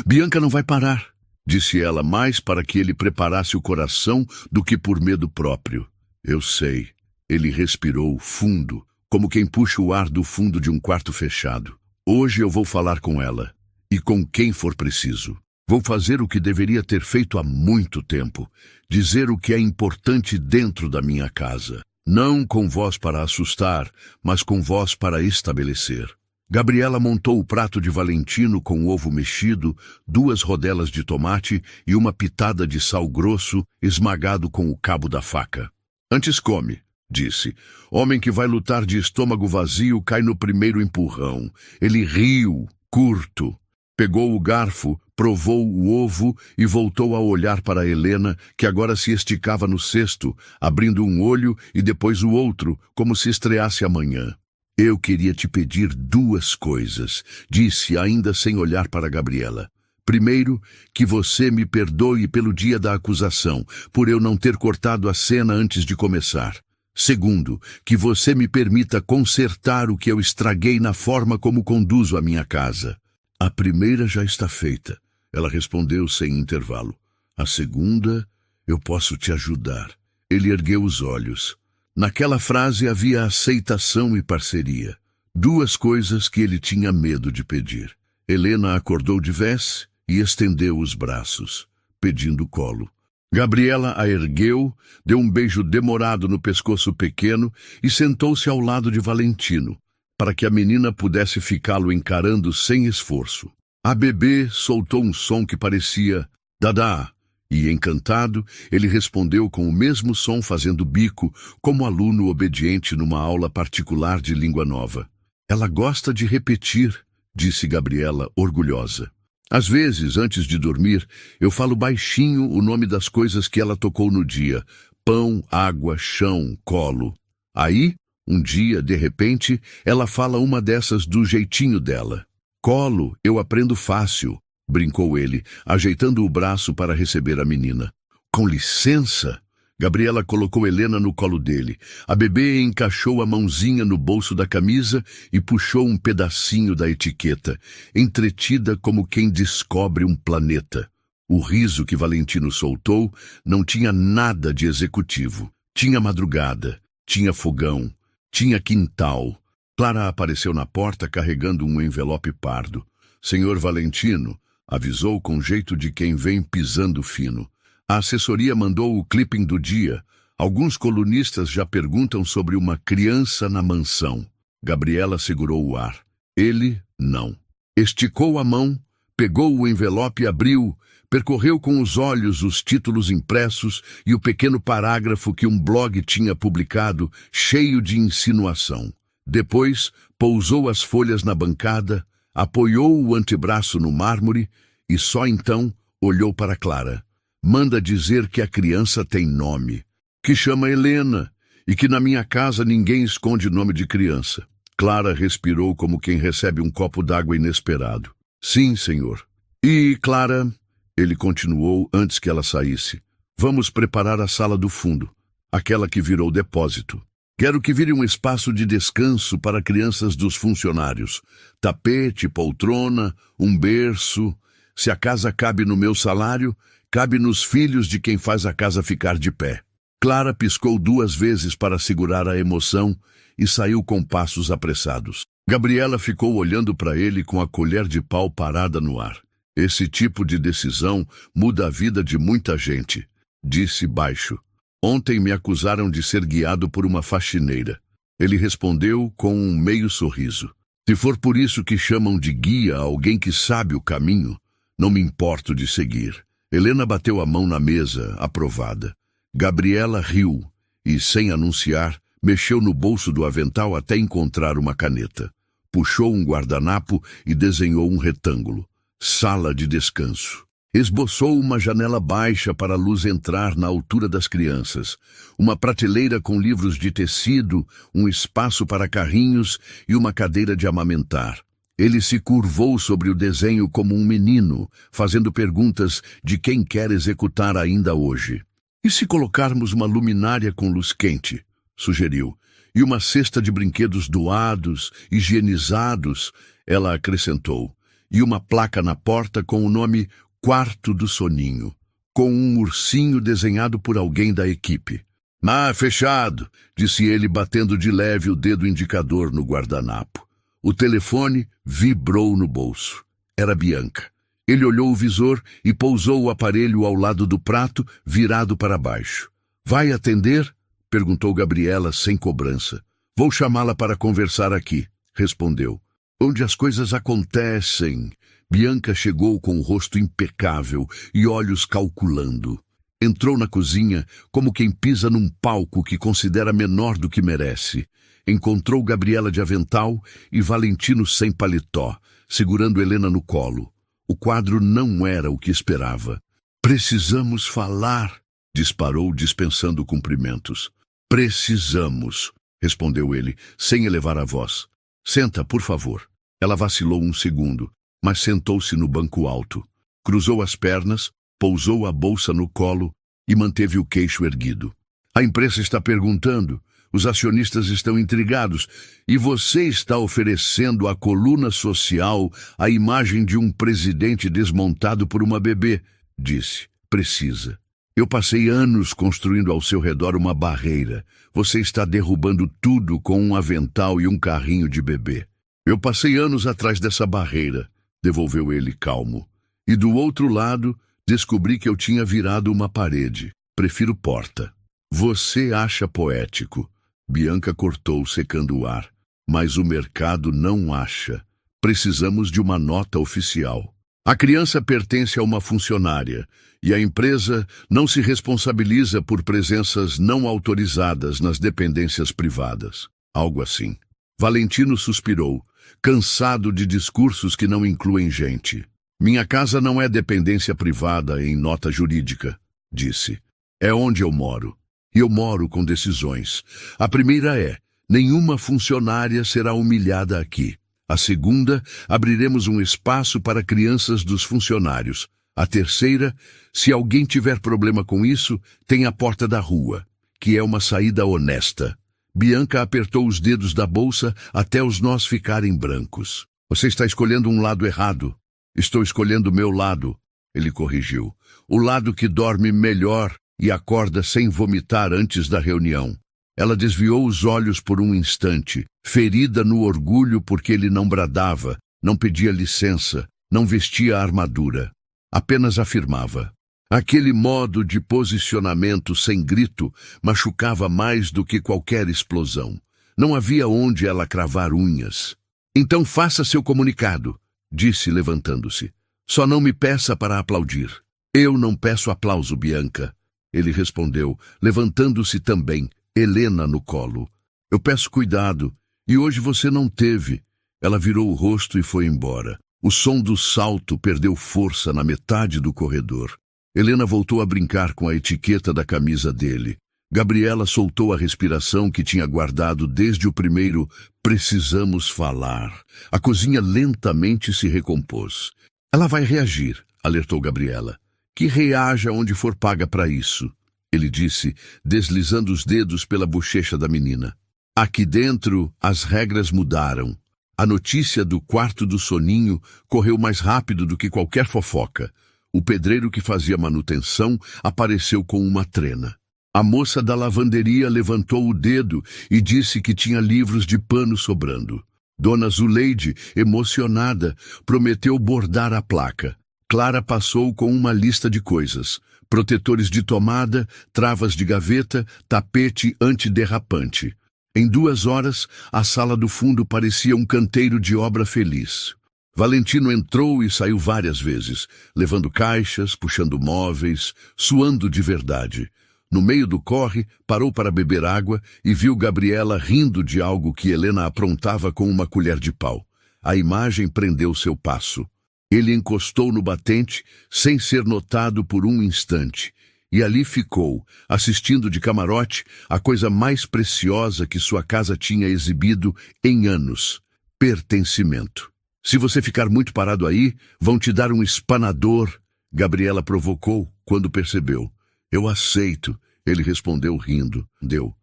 Bianca não vai parar, disse ela, mais para que ele preparasse o coração do que por medo próprio. Eu sei. Ele respirou fundo, como quem puxa o ar do fundo de um quarto fechado. Hoje eu vou falar com ela, e com quem for preciso. Vou fazer o que deveria ter feito há muito tempo, dizer o que é importante dentro da minha casa. Não com voz para assustar, mas com voz para estabelecer. Gabriela montou o prato de Valentino com ovo mexido, 2 rodelas de tomate e uma pitada de sal grosso esmagado com o cabo da faca. Antes come, disse. Homem que vai lutar de estômago vazio cai no primeiro empurrão. Ele riu, curto. Pegou o garfo, provou o ovo e voltou a olhar para Helena, que agora se esticava no cesto, abrindo um olho e depois o outro, como se estreasse amanhã. Eu queria te pedir 2 coisas, disse ainda sem olhar para Gabriela. Primeiro, que você me perdoe pelo dia da acusação, por eu não ter cortado a cena antes de começar. Segundo, que você me permita consertar o que eu estraguei na forma como conduzo a minha casa. A primeira já está feita, ela respondeu sem intervalo. A segunda, eu posso te ajudar. Ele ergueu os olhos. Naquela frase havia aceitação e parceria. 2 coisas que ele tinha medo de pedir. Helena acordou de vez e estendeu os braços, pedindo colo. Gabriela a ergueu, deu um beijo demorado no pescoço pequeno e sentou-se ao lado de Valentino, para que a menina pudesse ficá-lo encarando sem esforço. A bebê soltou um som que parecia dadá, E, encantado, ele respondeu com o mesmo som fazendo bico, como aluno obediente numa aula particular de língua nova. Ela gosta de repetir, disse Gabriela, orgulhosa. Às vezes, antes de dormir, eu falo baixinho o nome das coisas que ela tocou no dia. Pão, água, chão, colo. Aí, um dia, de repente, ela fala uma dessas do jeitinho dela. Colo, eu aprendo fácil, brincou ele, ajeitando o braço para receber a menina. Com licença? Gabriela colocou Helena no colo dele. A bebê encaixou a mãozinha no bolso da camisa e puxou um pedacinho da etiqueta, entretida como quem descobre um planeta. O riso que Valentino soltou não tinha nada de executivo. Tinha madrugada, tinha fogão, tinha quintal. Clara apareceu na porta carregando um envelope pardo. Senhor Valentino, avisou com jeito de quem vem pisando fino. A assessoria mandou o clipping do dia. Alguns colunistas já perguntam sobre uma criança na mansão. Gabriela segurou o ar. Ele, não. Esticou a mão, pegou o envelope e abriu, percorreu com os olhos os títulos impressos e o pequeno parágrafo que um blog tinha publicado, cheio de insinuação. Depois, pousou as folhas na bancada, apoiou o antebraço no mármore e só então olhou para Clara. Manda dizer que a criança tem nome, que chama Helena e que na minha casa ninguém esconde nome de criança. Clara respirou como quem recebe um copo d'água inesperado. Sim, senhor. E, Clara, ele continuou antes que ela saísse, vamos preparar a sala do fundo, aquela que virou depósito. Quero que vire um espaço de descanso para crianças dos funcionários. Tapete, poltrona, um berço. Se a casa cabe no meu salário, cabe nos filhos de quem faz a casa ficar de pé. Clara piscou 2 vezes para segurar a emoção e saiu com passos apressados. Gabriela ficou olhando para ele com a colher de pau parada no ar. Esse tipo de decisão muda a vida de muita gente, disse baixo. Ontem me acusaram de ser guiado por uma faxineira. Ele respondeu com um meio sorriso. Se for por isso que chamam de guia alguém que sabe o caminho, não me importo de seguir. Helena bateu a mão na mesa, aprovada. Gabriela riu e, sem anunciar, mexeu no bolso do avental até encontrar uma caneta. Puxou um guardanapo e desenhou um retângulo. Sala de descanso. Esboçou uma janela baixa para a luz entrar na altura das crianças, uma prateleira com livros de tecido, um espaço para carrinhos e uma cadeira de amamentar. Ele se curvou sobre o desenho como um menino, fazendo perguntas de quem quer executar ainda hoje. E se colocarmos uma luminária com luz quente? Sugeriu. E uma cesta de brinquedos doados, higienizados, ela acrescentou. E uma placa na porta com o nome Quarto do Soninho, com um ursinho desenhado por alguém da equipe. Ah, fechado, disse ele batendo de leve o dedo indicador no guardanapo. O telefone vibrou no bolso. Era Bianca. Ele olhou o visor e pousou o aparelho ao lado do prato, virado para baixo. Vai atender? Perguntou Gabriela sem cobrança. Vou chamá-la para conversar aqui, respondeu. Onde as coisas acontecem. Bianca chegou com o rosto impecável e olhos calculando. Entrou na cozinha como quem pisa num palco que considera menor do que merece. Encontrou Gabriela de avental e Valentino sem paletó, segurando Helena no colo. O quadro não era o que esperava. Precisamos falar, disparou dispensando cumprimentos. Precisamos, respondeu ele, sem elevar a voz. Senta, por favor. Ela vacilou um segundo, mas sentou-se no banco alto. Cruzou as pernas, pousou a bolsa no colo e manteve o queixo erguido. A imprensa está perguntando, os acionistas estão intrigados, e você está oferecendo à coluna social a imagem de um presidente desmontado por uma bebê, disse. Precisa. Eu passei anos construindo ao seu redor uma barreira. Você está derrubando tudo com um avental e um carrinho de bebê. Eu passei anos atrás dessa barreira, devolveu ele calmo. E do outro lado, descobri que eu tinha virado uma parede. Prefiro porta. Você acha poético. Bianca cortou, secando o ar. Mas o mercado não acha. Precisamos de uma nota oficial. A criança pertence a uma funcionária e a empresa não se responsabiliza por presenças não autorizadas nas dependências privadas. Algo assim. Valentino suspirou, cansado de discursos que não incluem gente. Minha casa não é dependência privada em nota jurídica, disse. É onde eu moro. E eu moro com decisões. A primeira é: nenhuma funcionária será humilhada aqui. A segunda, abriremos um espaço para crianças dos funcionários. A terceira, se alguém tiver problema com isso, tem a porta da rua, que é uma saída honesta. Bianca apertou os dedos da bolsa até os nós ficarem brancos. Você está escolhendo um lado errado. Estou escolhendo o meu lado, ele corrigiu. O lado que dorme melhor e acorda sem vomitar antes da reunião. Ela desviou os olhos por um instante, ferida no orgulho porque ele não bradava, não pedia licença, não vestia a armadura. Apenas afirmava. Aquele modo de posicionamento sem grito machucava mais do que qualquer explosão. Não havia onde ela cravar unhas. Então faça seu comunicado, disse levantando-se. Só não me peça para aplaudir. Eu não peço aplauso, Bianca. Ele respondeu, levantando-se também, Helena no colo. Eu peço cuidado, e hoje você não teve. Ela virou o rosto e foi embora. O som do salto perdeu força na metade do corredor. Helena voltou a brincar com a etiqueta da camisa dele. Gabriela soltou a respiração que tinha guardado desde o primeiro "precisamos falar". A cozinha lentamente se recompôs. Ela vai reagir, alertou Gabriela. Que reaja onde for paga para isso, ele disse, deslizando os dedos pela bochecha da menina. Aqui dentro, as regras mudaram. A notícia do quarto do soninho correu mais rápido do que qualquer fofoca. O pedreiro que fazia manutenção apareceu com uma trena. A moça da lavanderia levantou o dedo e disse que tinha livros de pano sobrando. Dona Zuleide, emocionada, prometeu bordar a placa. Clara passou com uma lista de coisas: protetores de tomada, travas de gaveta, tapete antiderrapante. Em 2 horas, a sala do fundo parecia um canteiro de obra feliz. Valentino entrou e saiu várias vezes, levando caixas, puxando móveis, suando de verdade. No meio do corre, parou para beber água e viu Gabriela rindo de algo que Helena aprontava com uma colher de pau. A imagem prendeu seu passo. Ele encostou no batente, sem ser notado por um instante, e ali ficou, assistindo de camarote a coisa mais preciosa que sua casa tinha exibido em anos: pertencimento. Se você ficar muito parado aí, vão te dar um espanador, Gabriela provocou quando percebeu. Eu aceito, ele respondeu rindo. Deu.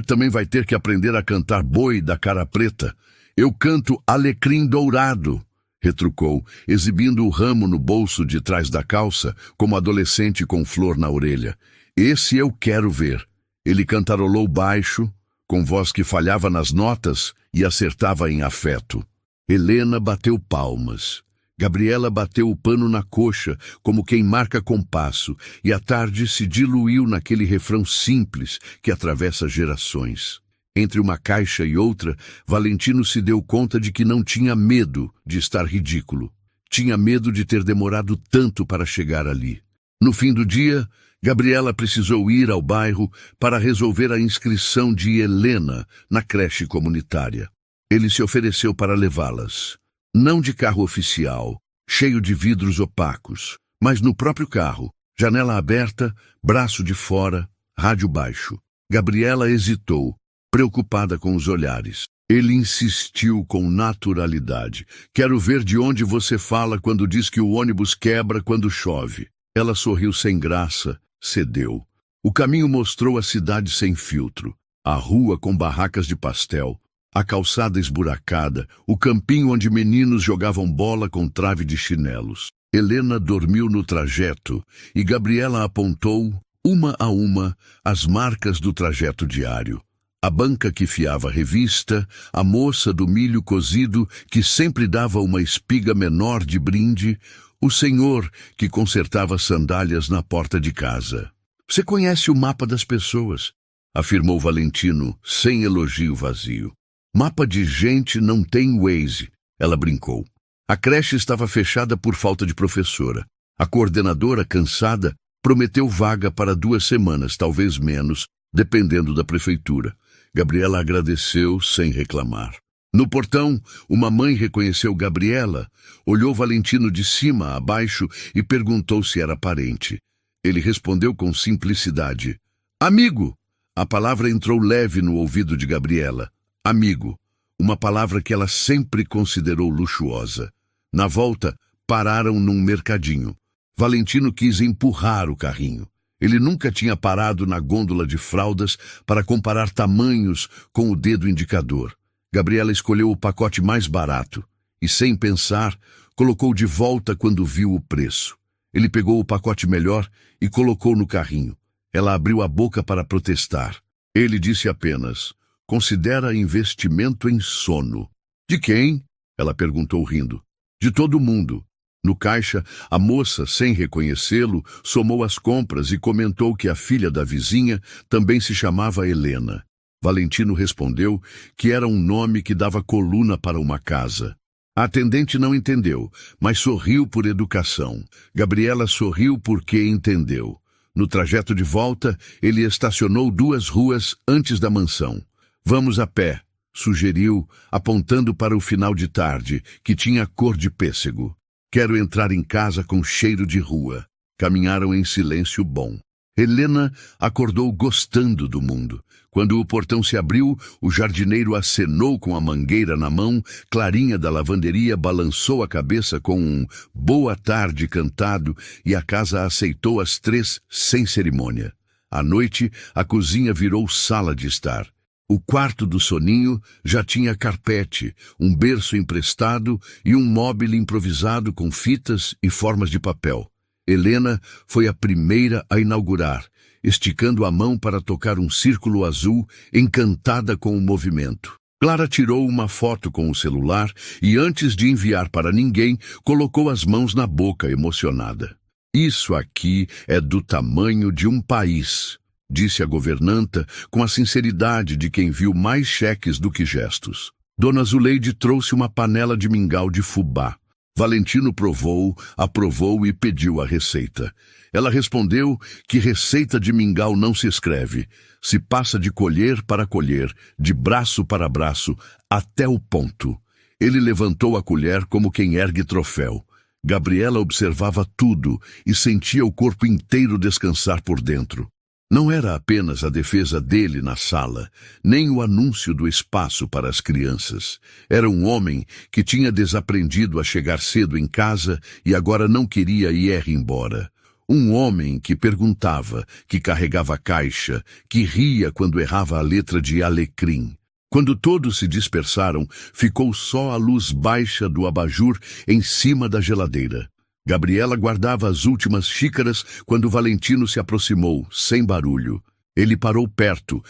Também vai ter que aprender a cantar Boi da Cara Preta. Eu canto Alecrim Dourado, retrucou, exibindo o ramo no bolso de trás da calça, como adolescente com flor na orelha. Esse eu quero ver. Ele cantarolou baixo, com voz que falhava nas notas e acertava em afeto. Helena bateu palmas. Gabriela bateu o pano na coxa, como quem marca compasso, e a tarde se diluiu naquele refrão simples que atravessa gerações. Entre uma caixa e outra, Valentino se deu conta de que não tinha medo de estar ridículo. Tinha medo de ter demorado tanto para chegar ali. No fim do dia, Gabriela precisou ir ao bairro para resolver a inscrição de Helena na creche comunitária. Ele se ofereceu para levá-las. Não de carro oficial, cheio de vidros opacos, mas no próprio carro, janela aberta, braço de fora, rádio baixo. Gabriela hesitou, preocupada com os olhares. Ele insistiu com naturalidade. Quero ver de onde você fala quando diz que o ônibus quebra quando chove. Ela sorriu sem graça, cedeu. O caminho mostrou a cidade sem filtro, a rua com barracas de pastel, a calçada esburacada, o campinho onde meninos jogavam bola com trave de chinelos. Helena dormiu no trajeto e Gabriela apontou, uma a uma, as marcas do trajeto diário. A banca que fiava revista, a moça do milho cozido que sempre dava uma espiga menor de brinde, o senhor que consertava sandálias na porta de casa. Você conhece o mapa das pessoas, afirmou Valentino, sem elogio vazio. Mapa de gente não tem Waze, ela brincou. A creche estava fechada por falta de professora. A coordenadora, cansada, prometeu vaga para 2 semanas, talvez menos, dependendo da prefeitura. Gabriela agradeceu sem reclamar. No portão, uma mãe reconheceu Gabriela, olhou Valentino de cima a baixo e perguntou se era parente. Ele respondeu com simplicidade: "Amigo!" A palavra entrou leve no ouvido de Gabriela. Amigo. Uma palavra que ela sempre considerou luxuosa. Na volta, pararam num mercadinho. Valentino quis empurrar o carrinho. Ele nunca tinha parado na gôndola de fraldas para comparar tamanhos com o dedo indicador. Gabriela escolheu o pacote mais barato e, sem pensar, colocou de volta quando viu o preço. Ele pegou o pacote melhor e colocou no carrinho. Ela abriu a boca para protestar. Ele disse apenas: "Considera investimento em sono." "De quem?" ela perguntou rindo. "De todo mundo." No caixa, a moça, sem reconhecê-lo, somou as compras e comentou que a filha da vizinha também se chamava Helena. Valentino respondeu que era um nome que dava coluna para uma casa. A atendente não entendeu, mas sorriu por educação. Gabriela sorriu porque entendeu. No trajeto de volta, ele estacionou 2 ruas antes da mansão. "Vamos a pé", sugeriu, apontando para o final de tarde, que tinha cor de pêssego. "Quero entrar em casa com cheiro de rua." Caminharam em silêncio bom. Helena acordou gostando do mundo. Quando o portão se abriu, o jardineiro acenou com a mangueira na mão, Clarinha da lavanderia balançou a cabeça com um "boa tarde" cantado e a casa aceitou as 3 sem cerimônia. À noite, a cozinha virou sala de estar. O quarto do soninho já tinha carpete, um berço emprestado e um móvel improvisado com fitas e formas de papel. Helena foi a primeira a inaugurar, esticando a mão para tocar um círculo azul, encantada com o movimento. Clara tirou uma foto com o celular e, antes de enviar para ninguém, colocou as mãos na boca, emocionada. "Isso aqui é do tamanho de um país", disse a governanta com a sinceridade de quem viu mais cheques do que gestos. Dona Zuleide trouxe uma panela de mingau de fubá. Valentino provou, aprovou e pediu a receita. Ela respondeu que receita de mingau não se escreve, se passa de colher para colher, de braço para braço, até o ponto. Ele levantou a colher como quem ergue troféu. Gabriela observava tudo e sentia o corpo inteiro descansar por dentro. Não era apenas a defesa dele na sala, nem o anúncio do espaço para as crianças. Era um homem que tinha desaprendido a chegar cedo em casa e agora não queria ir embora. Um homem que perguntava, que carregava caixa, que ria quando errava a letra de alecrim. Quando todos se dispersaram, ficou só a luz baixa do abajur em cima da geladeira. Gabriela guardava as últimas xícaras quando Valentino se aproximou, sem barulho. Ele parou perto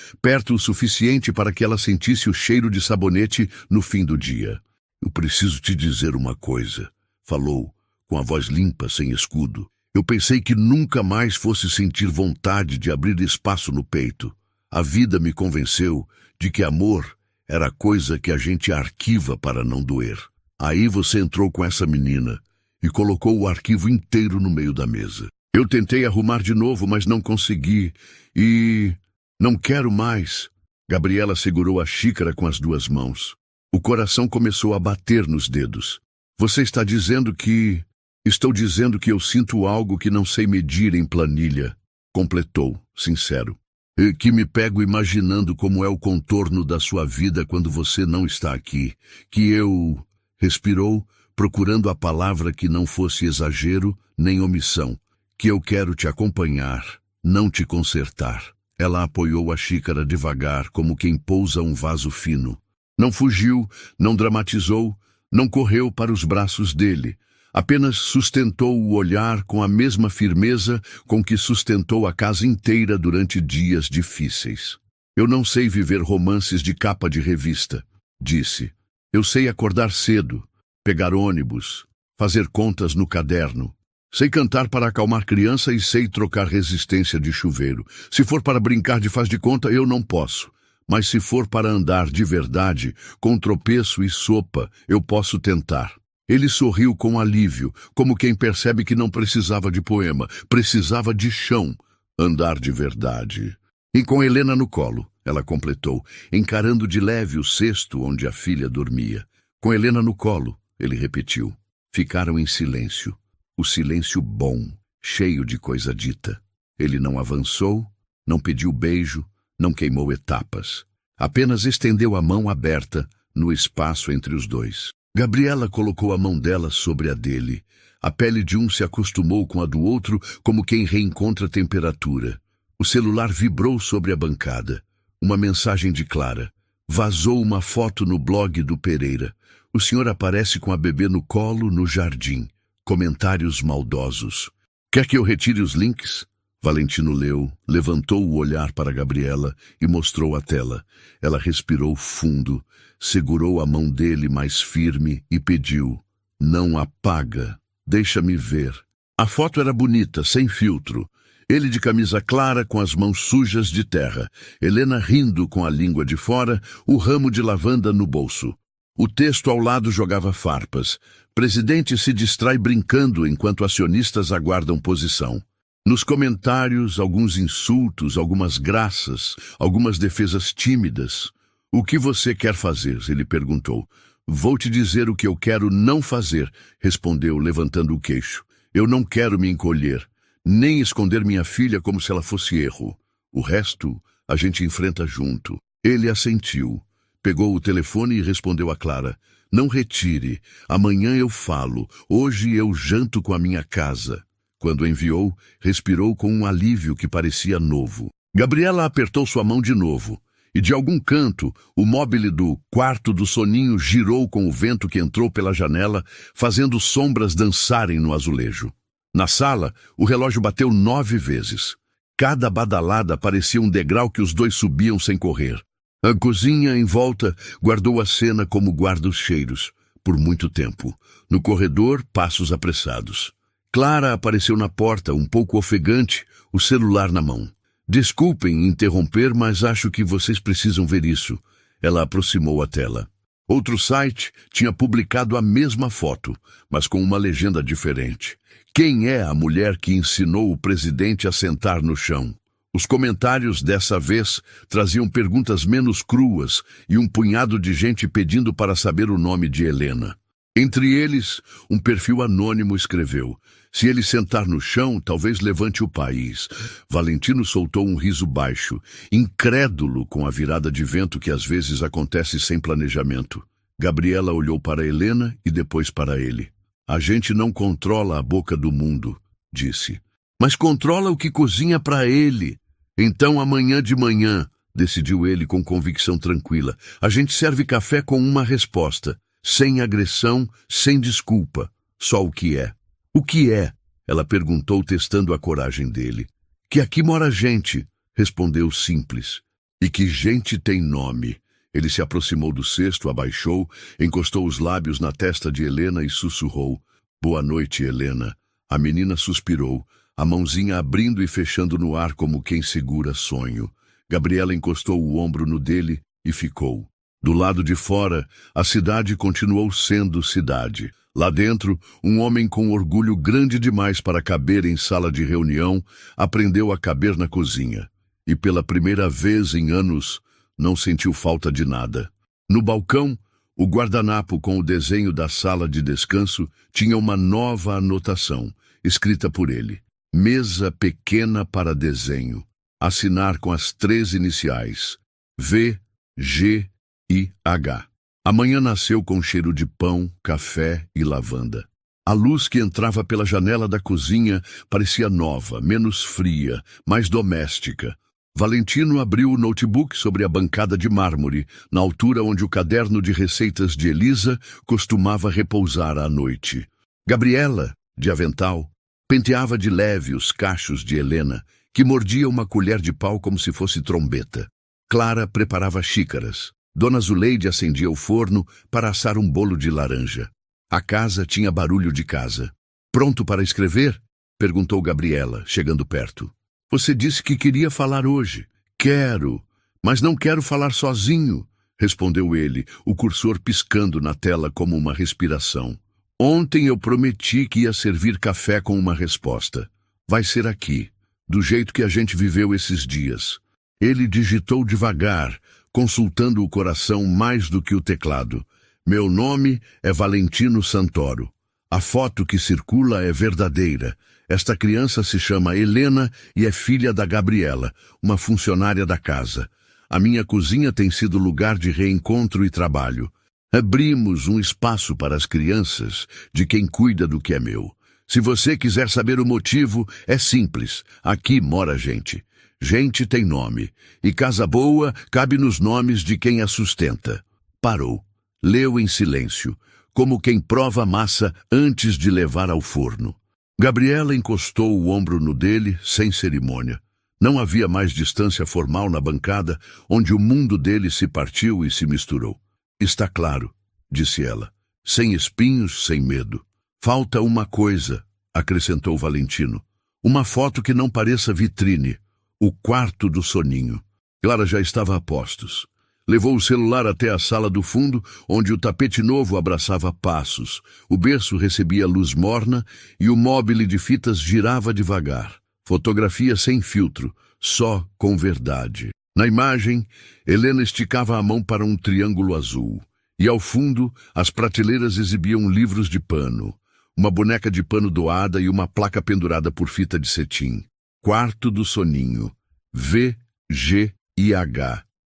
o suficiente para que ela sentisse o cheiro de sabonete no fim do dia. "Eu preciso te dizer uma coisa", falou, com a voz limpa, sem escudo. "Eu pensei que nunca mais fosse sentir vontade de abrir espaço no peito. A vida me convenceu de que amor era coisa que a gente arquiva para não doer. Aí você entrou com essa menina e colocou o arquivo inteiro no meio da mesa. Eu tentei arrumar de novo, mas não consegui. E não quero mais." Gabriela segurou a xícara com as 2 mãos. O coração começou a bater nos dedos. "Você está dizendo que... Estou dizendo que eu sinto algo que não sei medir em planilha", completou, sincero. "E que me pego imaginando como é o contorno da sua vida quando você não está aqui. Que eu..." Respirou, procurando a palavra que não fosse exagero nem omissão. "Que eu quero te acompanhar, não te consertar." Ela apoiou a xícara devagar, como quem pousa um vaso fino. Não fugiu, não dramatizou, não correu para os braços dele. Apenas sustentou o olhar com a mesma firmeza com que sustentou a casa inteira durante dias difíceis. "Eu não sei viver romances de capa de revista", disse. "Eu sei acordar cedo, pegar ônibus, fazer contas no caderno. Sei cantar para acalmar criança e sei trocar resistência de chuveiro. Se for para brincar de faz de conta, eu não posso. Mas se for para andar de verdade, com tropeço e sopa, eu posso tentar." Ele sorriu com alívio, como quem percebe que não precisava de poema, precisava de chão, andar de verdade. E com Helena no colo, ela completou, encarando de leve o cesto onde a filha dormia. Com Helena no colo, ele repetiu. Ficaram em silêncio. O silêncio bom, cheio de coisa dita. Ele não avançou, não pediu beijo, não queimou etapas. Apenas estendeu a mão aberta no espaço entre os dois. Gabriela colocou a mão dela sobre a dele. A pele de um se acostumou com a do outro como quem reencontra temperatura. O celular vibrou sobre a bancada. Uma mensagem de Clara. Vazou uma foto no blog do Pereira. O senhor aparece com a bebê no colo no jardim. Comentários maldosos. Quer que eu retire os links? Valentino leu, levantou o olhar para Gabriela e mostrou a tela. Ela respirou fundo, segurou a mão dele mais firme e pediu. Não apaga. Deixa-me ver. A foto era bonita, sem filtro. Ele de camisa clara com as mãos sujas de terra. Helena rindo com a língua de fora, o ramo de lavanda no bolso. O texto ao lado jogava farpas. Presidente se distrai brincando enquanto acionistas aguardam posição. Nos comentários, alguns insultos, algumas graças, algumas defesas tímidas. O que você quer fazer? Ele perguntou. Vou te dizer o que eu quero não fazer, respondeu, levantando o queixo. Eu não quero me encolher, nem esconder minha filha como se ela fosse erro. O resto, a gente enfrenta junto. Ele assentiu. Pegou o telefone e respondeu a Clara. Não retire. Amanhã eu falo. Hoje eu janto com a minha casa. Quando enviou, respirou com um alívio que parecia novo. Gabriela apertou sua mão de novo. E de algum canto, o móbile do quarto do soninho girou com o vento que entrou pela janela, fazendo sombras dançarem no azulejo. Na sala, o relógio bateu 9 vezes. Cada badalada parecia um degrau que os dois subiam sem correr. A cozinha, em volta, guardou a cena como guarda os cheiros, por muito tempo. No corredor, passos apressados. Clara apareceu na porta, um pouco ofegante, o celular na mão. Desculpem interromper, mas acho que vocês precisam ver isso. Ela aproximou a tela. Outro site tinha publicado a mesma foto, mas com uma legenda diferente. Quem é a mulher que ensinou o presidente a sentar no chão? Os comentários dessa vez traziam perguntas menos cruas e um punhado de gente pedindo para saber o nome de Helena. Entre eles, um perfil anônimo escreveu: se ele sentar no chão, talvez levante o país. Valentino soltou um riso baixo, incrédulo com a virada de vento que às vezes acontece sem planejamento. Gabriela olhou para Helena e depois para ele. A gente não controla a boca do mundo, disse. Mas controla o que cozinha para ele. Então amanhã de manhã, decidiu ele com convicção tranquila, a gente serve café com uma resposta. Sem agressão, sem desculpa, só o que é. O que é? Ela perguntou, testando a coragem dele. Que aqui mora gente, respondeu simples. E que gente tem nome. Ele se aproximou do cesto, abaixou, encostou os lábios na testa de Helena e sussurrou. Boa noite, Helena. A menina suspirou, a mãozinha abrindo e fechando no ar como quem segura sonho. Gabriela encostou o ombro no dele e ficou. Do lado de fora, a cidade continuou sendo cidade. Lá dentro, um homem com orgulho grande demais para caber em sala de reunião aprendeu a caber na cozinha. E pela primeira vez em anos, não sentiu falta de nada. No balcão, o guardanapo com o desenho da sala de descanso tinha uma nova anotação, escrita por ele. Mesa pequena para desenho. Assinar com as 3 iniciais. V, G, I-H. A manhã nasceu com cheiro de pão, café e lavanda. A luz que entrava pela janela da cozinha parecia nova, menos fria, mais doméstica. Valentino abriu o notebook sobre a bancada de mármore, na altura onde o caderno de receitas de Elisa costumava repousar à noite. Gabriela, de avental, penteava de leve os cachos de Helena, que mordia uma colher de pau como se fosse trombeta. Clara preparava xícaras. Dona Zuleide acendia o forno para assar um bolo de laranja. A casa tinha barulho de casa. Pronto para escrever? Perguntou Gabriela, chegando perto. Você disse que queria falar hoje. Quero, mas não quero falar sozinho, respondeu ele, o cursor piscando na tela como uma respiração. Ontem eu prometi que ia servir café com uma resposta. Vai ser aqui, do jeito que a gente viveu esses dias. Ele digitou devagar, consultando o coração mais do que o teclado. Meu nome é Valentino Santoro. A foto que circula é verdadeira. Esta criança se chama Helena e é filha da Gabriela, uma funcionária da casa. A minha cozinha tem sido lugar de reencontro e trabalho. Abrimos um espaço para as crianças, de quem cuida do que é meu. Se você quiser saber o motivo, é simples. Aqui mora gente. Gente tem nome. E casa boa cabe nos nomes de quem a sustenta. Parou. Leu em silêncio, como quem prova massa antes de levar ao forno. Gabriela encostou o ombro no dele, sem cerimônia. Não havia mais distância formal na bancada, onde o mundo dele se partiu e se misturou. Está claro, disse ela, sem espinhos, sem medo. Falta uma coisa, acrescentou Valentino. Uma foto que não pareça vitrine. O quarto do soninho. Clara já estava a postos. Levou o celular até a sala do fundo, onde o tapete novo abraçava passos. O berço recebia luz morna e o móbile de fitas girava devagar. Fotografia sem filtro, só com verdade. Na imagem, Helena esticava a mão para um triângulo azul. E ao fundo, as prateleiras exibiam livros de pano. Uma boneca de pano doada e uma placa pendurada por fita de cetim. Quarto do soninho. V-G-I-H.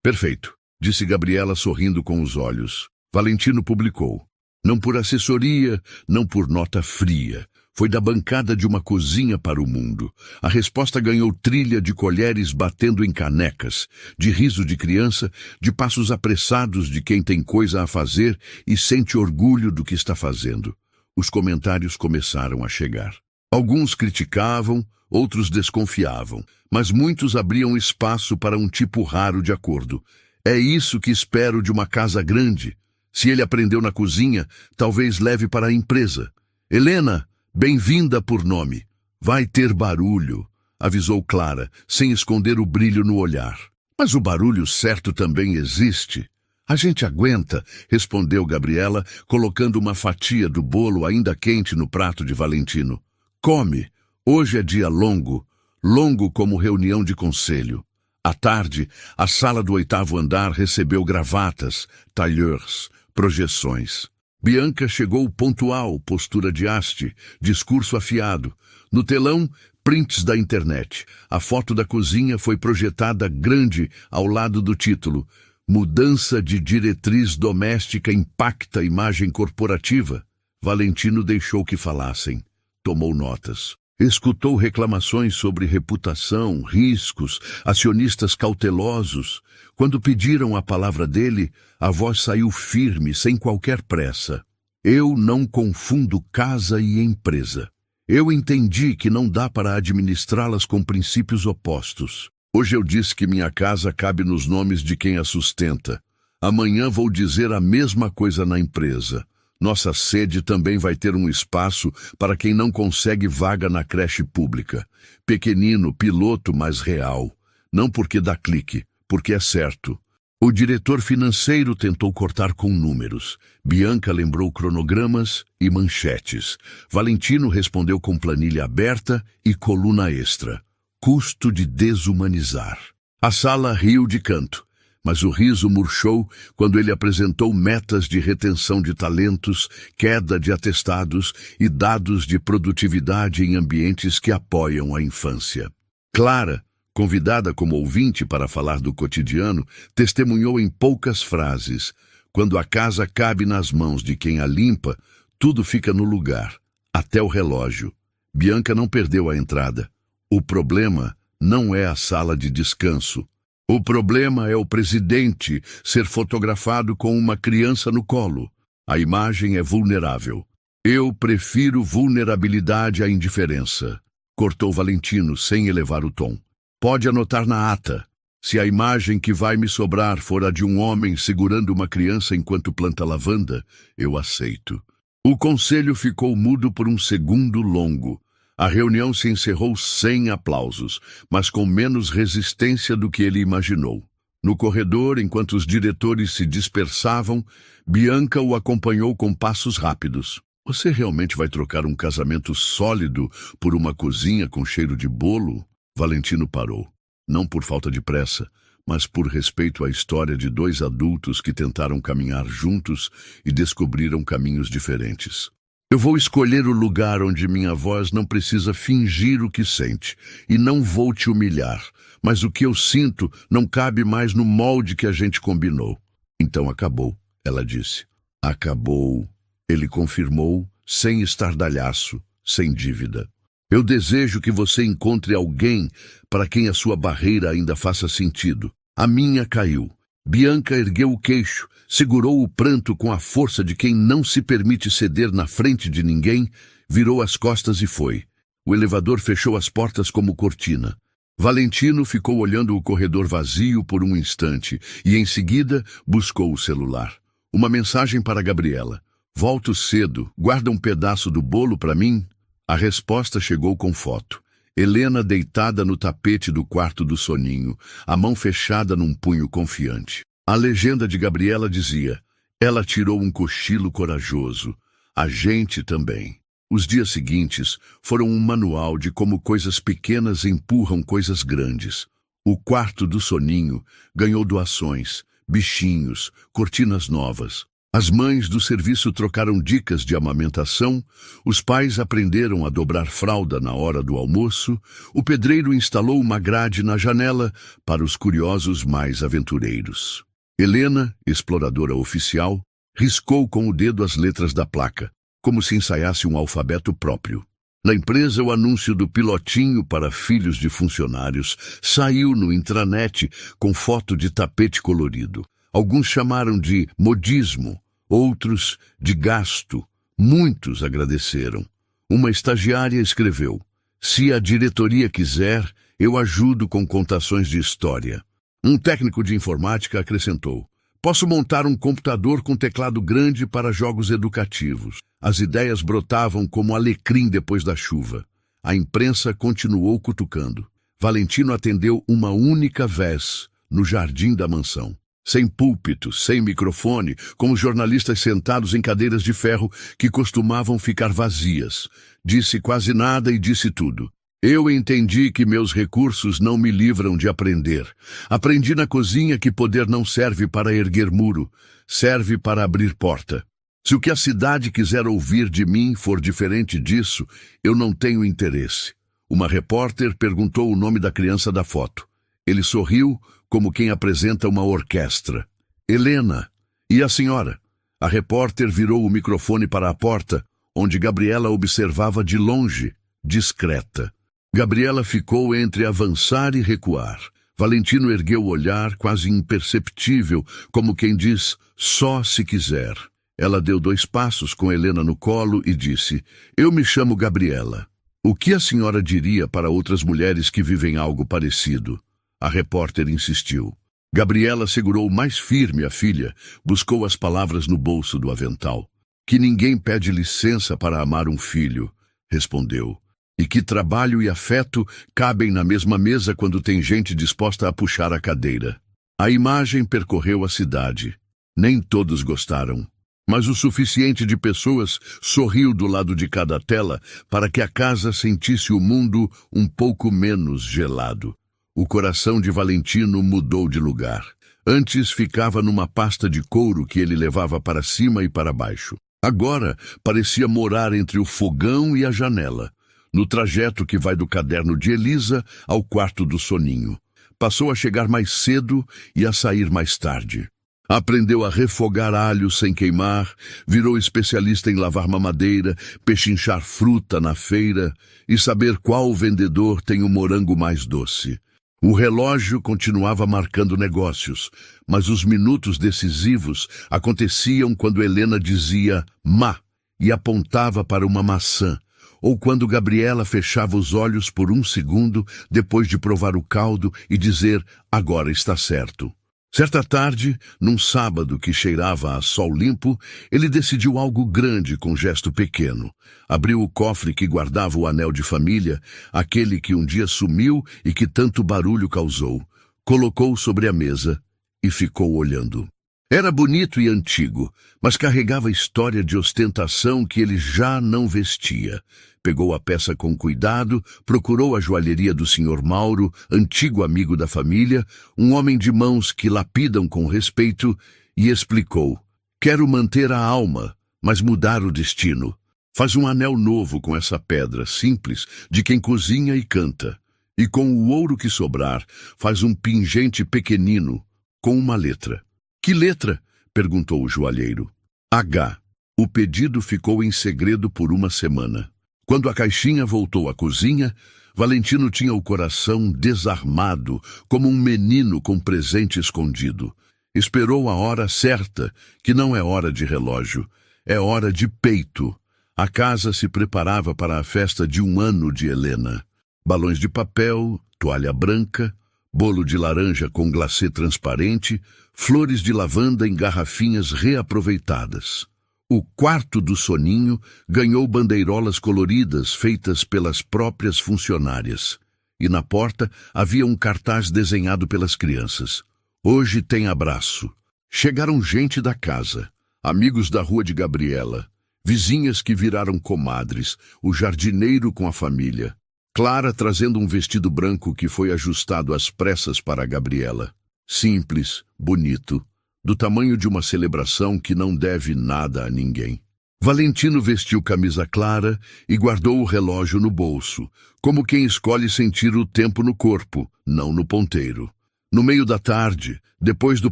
Perfeito, disse Gabriela sorrindo com os olhos. Valentino publicou. Não por assessoria, não por nota fria. Foi da bancada de uma cozinha para o mundo. A resposta ganhou trilha de colheres batendo em canecas, de riso de criança, de passos apressados de quem tem coisa a fazer e sente orgulho do que está fazendo. Os comentários começaram a chegar. Alguns criticavam, outros desconfiavam, mas muitos abriam espaço para um tipo raro de acordo. É isso que espero de uma casa grande. Se ele aprendeu na cozinha, talvez leve para a empresa. Helena, bem-vinda por nome. Vai ter barulho, avisou Clara, sem esconder o brilho no olhar. Mas o barulho certo também existe. A gente aguenta, respondeu Gabriela, colocando uma fatia do bolo ainda quente no prato de Valentino. Come, hoje é dia longo, longo como reunião de conselho. À tarde, a sala do 8º andar recebeu gravatas, talheurs, projeções. Bianca chegou pontual, postura de haste, discurso afiado. No telão, prints da internet. A foto da cozinha foi projetada grande ao lado do título. Mudança de diretriz doméstica impacta a imagem corporativa. Valentino deixou que falassem. Tomou notas. Escutou reclamações sobre reputação, riscos, acionistas cautelosos. Quando pediram a palavra dele, a voz saiu firme, sem qualquer pressa. Eu não confundo casa e empresa. Eu entendi que não dá para administrá-las com princípios opostos. Hoje eu disse que minha casa cabe nos nomes de quem a sustenta. Amanhã vou dizer a mesma coisa na empresa. Nossa sede também vai ter um espaço para quem não consegue vaga na creche pública. Pequenino, piloto, mas real. Não porque dá clique, porque é certo. O diretor financeiro tentou cortar com números. Bianca lembrou cronogramas e manchetes. Valentino respondeu com planilha aberta e coluna extra. Custo de desumanizar. A sala riu de canto. Mas o riso murchou quando ele apresentou metas de retenção de talentos, queda de atestados e dados de produtividade em ambientes que apoiam a infância. Clara, convidada como ouvinte para falar do cotidiano, testemunhou em poucas frases. Quando a casa cabe nas mãos de quem a limpa, tudo fica no lugar, até o relógio. Bianca não perdeu a entrada. O problema não é a sala de descanso. O problema é o presidente ser fotografado com uma criança no colo. A imagem é vulnerável. Eu prefiro vulnerabilidade à indiferença, cortou Valentino sem elevar o tom. Pode anotar na ata. Se a imagem que vai me sobrar for a de um homem segurando uma criança enquanto planta lavanda, eu aceito. O conselho ficou mudo por um segundo longo. A reunião se encerrou sem aplausos, mas com menos resistência do que ele imaginou. No corredor, enquanto os diretores se dispersavam, Bianca o acompanhou com passos rápidos. Você realmente vai trocar um casamento sólido por uma cozinha com cheiro de bolo? Valentino parou. Não por falta de pressa, mas por respeito à história de dois adultos que tentaram caminhar juntos e descobriram caminhos diferentes. Eu vou escolher o lugar onde minha voz não precisa fingir o que sente, e não vou te humilhar, mas o que eu sinto não cabe mais no molde que a gente combinou. Então acabou, ela disse. Acabou, ele confirmou, sem estardalhaço, sem dívida. Eu desejo que você encontre alguém para quem a sua barreira ainda faça sentido. A minha caiu. Bianca ergueu o queixo, segurou o pranto com a força de quem não se permite ceder na frente de ninguém, virou as costas e foi. O elevador fechou as portas como cortina. Valentino ficou olhando o corredor vazio por um instante e, em seguida, buscou o celular. Uma mensagem para Gabriela. Volto cedo, guarda um pedaço do bolo para mim? A resposta chegou com foto. Helena deitada no tapete do quarto do soninho, a mão fechada num punho confiante. A legenda de Gabriela dizia: ela tirou um cochilo corajoso. A gente também. Os dias seguintes foram um manual de como coisas pequenas empurram coisas grandes. O quarto do soninho ganhou doações, bichinhos, cortinas novas. As mães do serviço trocaram dicas de amamentação, os pais aprenderam a dobrar fralda na hora do almoço, o pedreiro instalou uma grade na janela para os curiosos mais aventureiros. Helena, exploradora oficial, riscou com o dedo as letras da placa, como se ensaiasse um alfabeto próprio. Na empresa, o anúncio do pilotinho para filhos de funcionários saiu no intranet com foto de tapete colorido. Alguns chamaram de modismo, outros de gasto. Muitos agradeceram. Uma estagiária escreveu: se a diretoria quiser, eu ajudo com contações de história. Um técnico de informática acrescentou: posso montar um computador com teclado grande para jogos educativos. As ideias brotavam como alecrim depois da chuva. A imprensa continuou cutucando. Valentino atendeu uma única vez no jardim da mansão. Sem púlpito, sem microfone, com os jornalistas sentados em cadeiras de ferro que costumavam ficar vazias. Disse quase nada e disse tudo. Eu entendi que meus recursos não me livram de aprender. Aprendi na cozinha que poder não serve para erguer muro, serve para abrir porta. Se o que a cidade quiser ouvir de mim for diferente disso, eu não tenho interesse. Uma repórter perguntou o nome da criança da foto. Ele sorriu, como quem apresenta uma orquestra. Helena. E a senhora? A repórter virou o microfone para a porta, onde Gabriela observava de longe, discreta. Gabriela ficou entre avançar e recuar. Valentino ergueu o olhar, quase imperceptível, como quem diz, só se quiser. Ela deu 2 passos com Helena no colo e disse: eu me chamo Gabriela. O que a senhora diria para outras mulheres que vivem algo parecido? A repórter insistiu. Gabriela segurou mais firme a filha, buscou as palavras no bolso do avental. Que ninguém pede licença para amar um filho, respondeu. E que trabalho e afeto cabem na mesma mesa quando tem gente disposta a puxar a cadeira. A imagem percorreu a cidade. Nem todos gostaram, mas o suficiente de pessoas sorriu do lado de cada tela para que a casa sentisse o mundo um pouco menos gelado. O coração de Valentino mudou de lugar. Antes ficava numa pasta de couro que ele levava para cima e para baixo. Agora parecia morar entre o fogão e a janela, no trajeto que vai do caderno de Elisa ao quarto do soninho. Passou a chegar mais cedo e a sair mais tarde. Aprendeu a refogar alho sem queimar, virou especialista em lavar mamadeira, pechinchar fruta na feira e saber qual vendedor tem o morango mais doce. O relógio continuava marcando negócios, mas os minutos decisivos aconteciam quando Helena dizia "má" e apontava para uma maçã, ou quando Gabriela fechava os olhos por um segundo depois de provar o caldo e dizer "agora está certo". Certa tarde, num sábado que cheirava a sol limpo, ele decidiu algo grande com gesto pequeno. Abriu o cofre que guardava o anel de família, aquele que um dia sumiu e que tanto barulho causou. Colocou sobre a mesa e ficou olhando. Era bonito e antigo, mas carregava história de ostentação que ele já não vestia. Pegou a peça com cuidado, procurou a joalheria do Sr. Mauro, antigo amigo da família, um homem de mãos que lapidam com respeito, e explicou: quero manter a alma, mas mudar o destino. Faz um anel novo com essa pedra simples de quem cozinha e canta. E com o ouro que sobrar, faz um pingente pequenino, com uma letra. Que letra? Perguntou o joalheiro. H. O pedido ficou em segredo por uma semana. Quando a caixinha voltou à cozinha, Valentino tinha o coração desarmado, como um menino com presente escondido. Esperou a hora certa, que não é hora de relógio, é hora de peito. A casa se preparava para a festa de 1 ano de Helena. Balões de papel, toalha branca, bolo de laranja com glacê transparente, flores de lavanda em garrafinhas reaproveitadas. O quarto do soninho ganhou bandeirolas coloridas feitas pelas próprias funcionárias. E na porta havia um cartaz desenhado pelas crianças. Hoje tem abraço. Chegaram gente da casa, amigos da rua de Gabriela, vizinhas que viraram comadres, o jardineiro com a família. Clara trazendo um vestido branco que foi ajustado às pressas para a Gabriela. Simples, bonito, do tamanho de uma celebração que não deve nada a ninguém. Valentino vestiu camisa clara e guardou o relógio no bolso, como quem escolhe sentir o tempo no corpo, não no ponteiro. No meio da tarde, depois do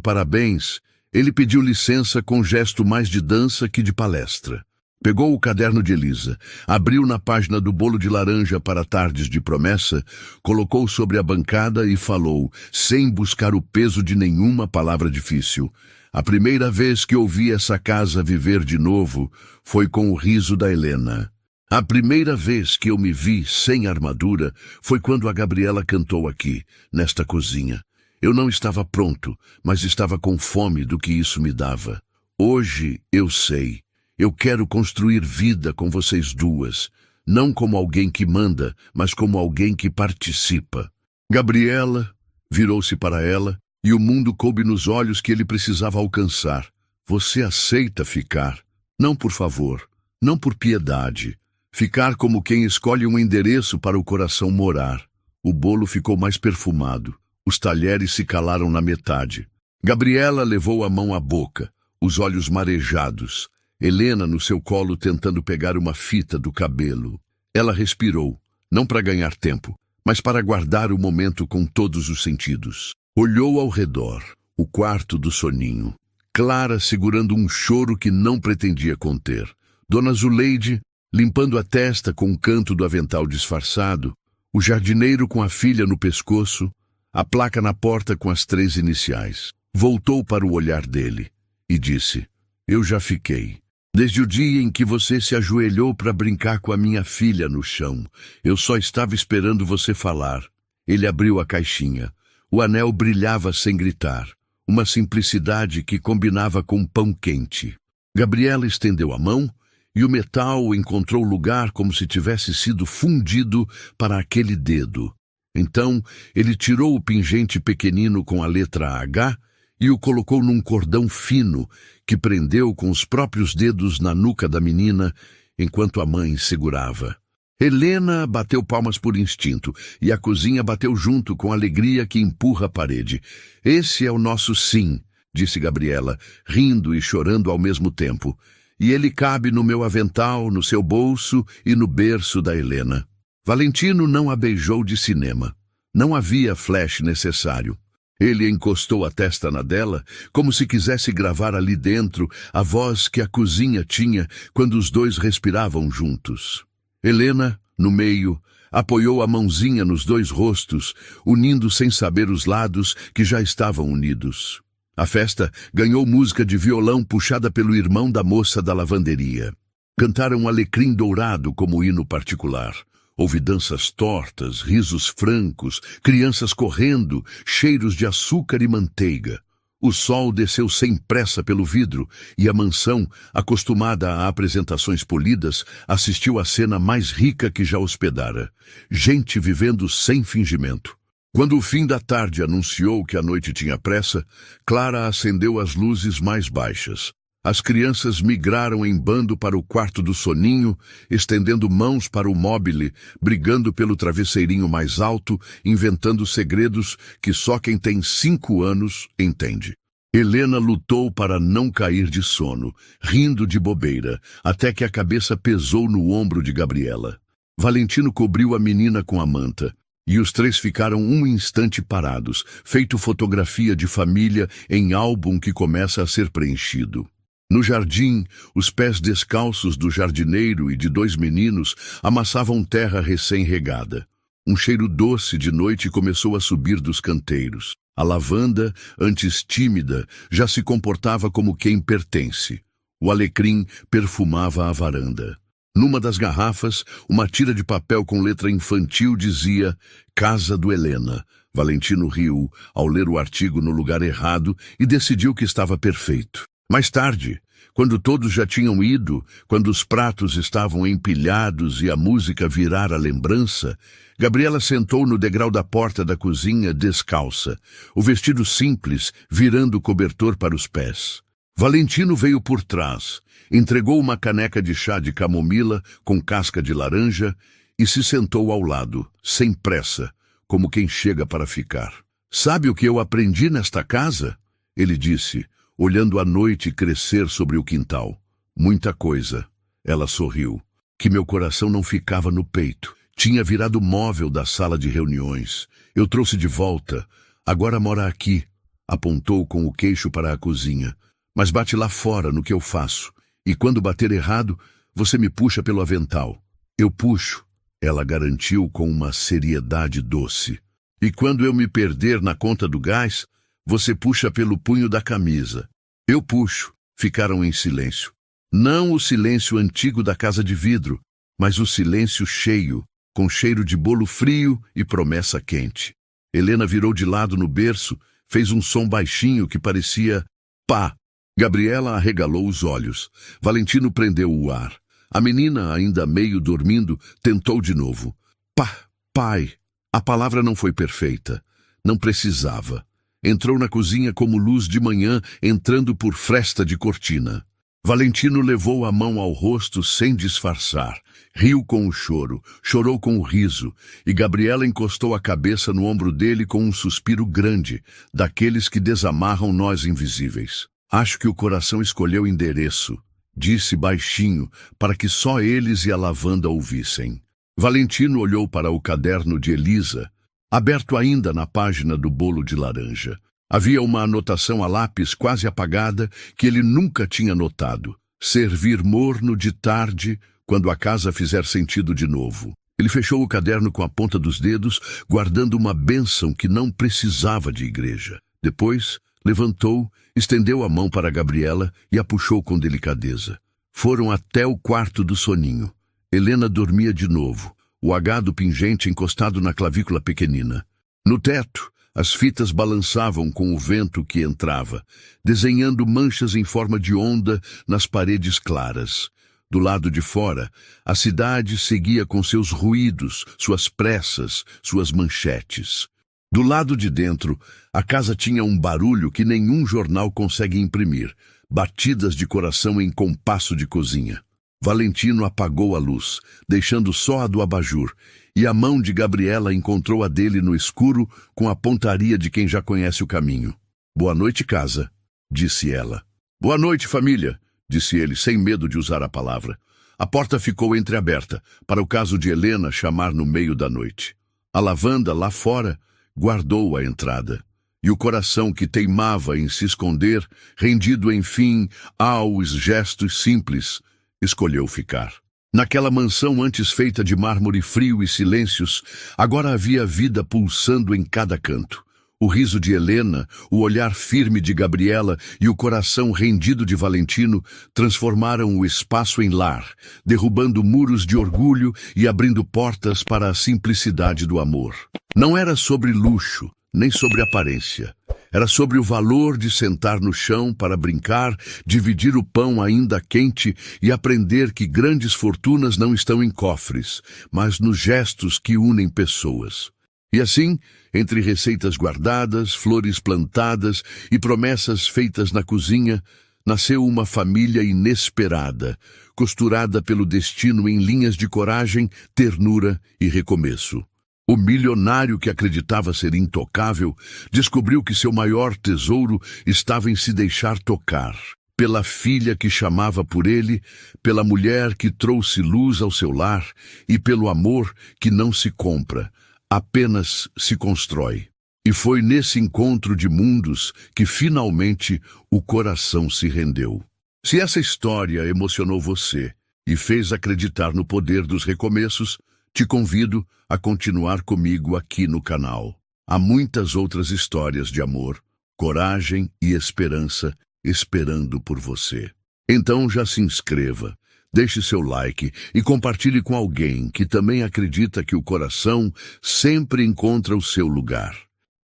parabéns, ele pediu licença com gesto mais de dança que de palestra. Pegou o caderno de Elisa, abriu na página do bolo de laranja para tardes de promessa, colocou sobre a bancada e falou, sem buscar o peso de nenhuma palavra difícil. A primeira vez que ouvi essa casa viver de novo foi com o riso da Helena. A primeira vez que eu me vi sem armadura foi quando a Gabriela cantou aqui, nesta cozinha. Eu não estava pronto, mas estava com fome do que isso me dava. Hoje eu sei. Eu quero construir vida com vocês duas, não como alguém que manda, mas como alguém que participa. Gabriela virou-se para ela e o mundo coube nos olhos que ele precisava alcançar. Você aceita ficar? Não por favor, não por piedade. Ficar como quem escolhe um endereço para o coração morar. O bolo ficou mais perfumado. Os talheres se calaram na metade. Gabriela levou a mão à boca, os olhos marejados. Helena no seu colo tentando pegar uma fita do cabelo. Ela respirou, não para ganhar tempo, mas para guardar o momento com todos os sentidos. Olhou ao redor, o quarto do soninho. Clara segurando um choro que não pretendia conter. Dona Zuleide limpando a testa com o canto do avental disfarçado. O jardineiro com a filha no pescoço. A placa na porta com as 3 iniciais. Voltou para o olhar dele e disse, eu já fiquei. Desde o dia em que você se ajoelhou para brincar com a minha filha no chão, eu só estava esperando você falar. Ele abriu a caixinha. O anel brilhava sem gritar. Uma simplicidade que combinava com pão quente. Gabriela estendeu a mão e o metal encontrou lugar como se tivesse sido fundido para aquele dedo. Então, ele tirou o pingente pequenino com a letra H e o colocou num cordão fino que prendeu com os próprios dedos na nuca da menina enquanto a mãe segurava. Helena bateu palmas por instinto e a cozinha bateu junto com alegria que empurra a parede. Esse é o nosso sim, disse Gabriela, rindo e chorando ao mesmo tempo. E ele cabe no meu avental, no seu bolso e no berço da Helena. Valentino não a beijou de cinema. Não havia flash necessário. Ele encostou a testa na dela, como se quisesse gravar ali dentro a voz que a cozinha tinha quando os dois respiravam juntos. Helena, no meio, apoiou a mãozinha nos 2 rostos, unindo sem saber os lados que já estavam unidos. A festa ganhou música de violão puxada pelo irmão da moça da lavanderia. Cantaram Alecrim Dourado como hino particular. Houve danças tortas, risos francos, crianças correndo, cheiros de açúcar e manteiga. O sol desceu sem pressa pelo vidro e a mansão, acostumada a apresentações polidas, assistiu à cena mais rica que já hospedara. Gente vivendo sem fingimento. Quando o fim da tarde anunciou que a noite tinha pressa, Clara acendeu as luzes mais baixas. As crianças migraram em bando para o quarto do soninho, estendendo mãos para o móbile, brigando pelo travesseirinho mais alto, inventando segredos que só quem tem 5 anos entende. Helena lutou para não cair de sono, rindo de bobeira, até que a cabeça pesou no ombro de Gabriela. Valentino cobriu a menina com a manta, e os três ficaram um instante parados, feito fotografia de família em álbum que começa a ser preenchido. No jardim, os pés descalços do jardineiro e de 2 meninos amassavam terra recém-regada. Um cheiro doce de noite começou a subir dos canteiros. A lavanda, antes tímida, já se comportava como quem pertence. O alecrim perfumava a varanda. Numa das garrafas, uma tira de papel com letra infantil dizia Casa do Helena. Valentino riu ao ler o artigo no lugar errado e decidiu que estava perfeito. Mais tarde, quando todos já tinham ido, quando os pratos estavam empilhados e a música virara lembrança, Gabriela sentou no degrau da porta da cozinha descalça, o vestido simples virando o cobertor para os pés. Valentino veio por trás, entregou uma caneca de chá de camomila com casca de laranja e se sentou ao lado, sem pressa, como quem chega para ficar. Sabe o que eu aprendi nesta casa? Ele disse, olhando a noite crescer sobre o quintal. Muita coisa. Ela sorriu. Que meu coração não ficava no peito. Tinha virado móvel da sala de reuniões. Eu trouxe de volta. Agora mora aqui. Apontou com o queixo para a cozinha. Mas bate lá fora no que eu faço. E quando bater errado, você me puxa pelo avental. Eu puxo. Ela garantiu com uma seriedade doce. E quando eu me perder na conta do gás, você puxa pelo punho da camisa. Eu puxo. Ficaram em silêncio. Não o silêncio antigo da casa de vidro, mas o silêncio cheio, com cheiro de bolo frio e promessa quente. Helena virou de lado no berço, fez um som baixinho que parecia pá. Gabriela arregalou os olhos. Valentino prendeu o ar. A menina, ainda meio dormindo, tentou de novo. Pá, pai. A palavra não foi perfeita. Não precisava. Entrou na cozinha como luz de manhã, entrando por fresta de cortina. Valentino levou a mão ao rosto sem disfarçar. Riu com o choro, chorou com o riso, e Gabriela encostou a cabeça no ombro dele com um suspiro grande, daqueles que desamarram nós invisíveis. Acho que o coração escolheu endereço, disse baixinho, para que só eles e a lavanda ouvissem. Valentino olhou para o caderno de Elisa, aberto ainda na página do bolo de laranja. Havia uma anotação a lápis quase apagada que ele nunca tinha notado. Servir morno de tarde, quando a casa fizer sentido de novo. Ele fechou o caderno com a ponta dos dedos, guardando uma bênção que não precisava de igreja. Depois, levantou, estendeu a mão para Gabriela e a puxou com delicadeza. Foram até o quarto do soninho. Helena dormia de novo, o agado pingente encostado na clavícula pequenina. No teto, as fitas balançavam com o vento que entrava, desenhando manchas em forma de onda nas paredes claras. Do lado de fora, a cidade seguia com seus ruídos, suas pressas, suas manchetes. Do lado de dentro, a casa tinha um barulho que nenhum jornal consegue imprimir, batidas de coração em compasso de cozinha. Valentino apagou a luz, deixando só a do abajur, e a mão de Gabriela encontrou a dele no escuro com a pontaria de quem já conhece o caminho. Boa noite, casa, disse ela. Boa noite, família, disse ele, sem medo de usar a palavra. A porta ficou entreaberta, para o caso de Helena chamar no meio da noite. A lavanda, lá fora, guardou a entrada. E o coração que teimava em se esconder, rendido enfim aos gestos simples, escolheu ficar. Naquela mansão antes feita de mármore frio e silêncios, agora havia vida pulsando em cada canto. O riso de Helena, o olhar firme de Gabriela e o coração rendido de Valentino transformaram o espaço em lar, derrubando muros de orgulho e abrindo portas para a simplicidade do amor. Não era sobre luxo, nem sobre aparência. Era sobre o valor de sentar no chão para brincar, dividir o pão ainda quente e aprender que grandes fortunas não estão em cofres, mas nos gestos que unem pessoas. E assim, entre receitas guardadas, flores plantadas e promessas feitas na cozinha, nasceu uma família inesperada, costurada pelo destino em linhas de coragem, ternura e recomeço. O milionário que acreditava ser intocável descobriu que seu maior tesouro estava em se deixar tocar. Pela filha que chamava por ele, pela mulher que trouxe luz ao seu lar e pelo amor que não se compra, apenas se constrói. E foi nesse encontro de mundos que finalmente o coração se rendeu. Se essa história emocionou você e fez acreditar no poder dos recomeços, te convido a continuar comigo aqui no canal. Há muitas outras histórias de amor, coragem e esperança esperando por você. Então já se inscreva, deixe seu like e compartilhe com alguém que também acredita que o coração sempre encontra o seu lugar.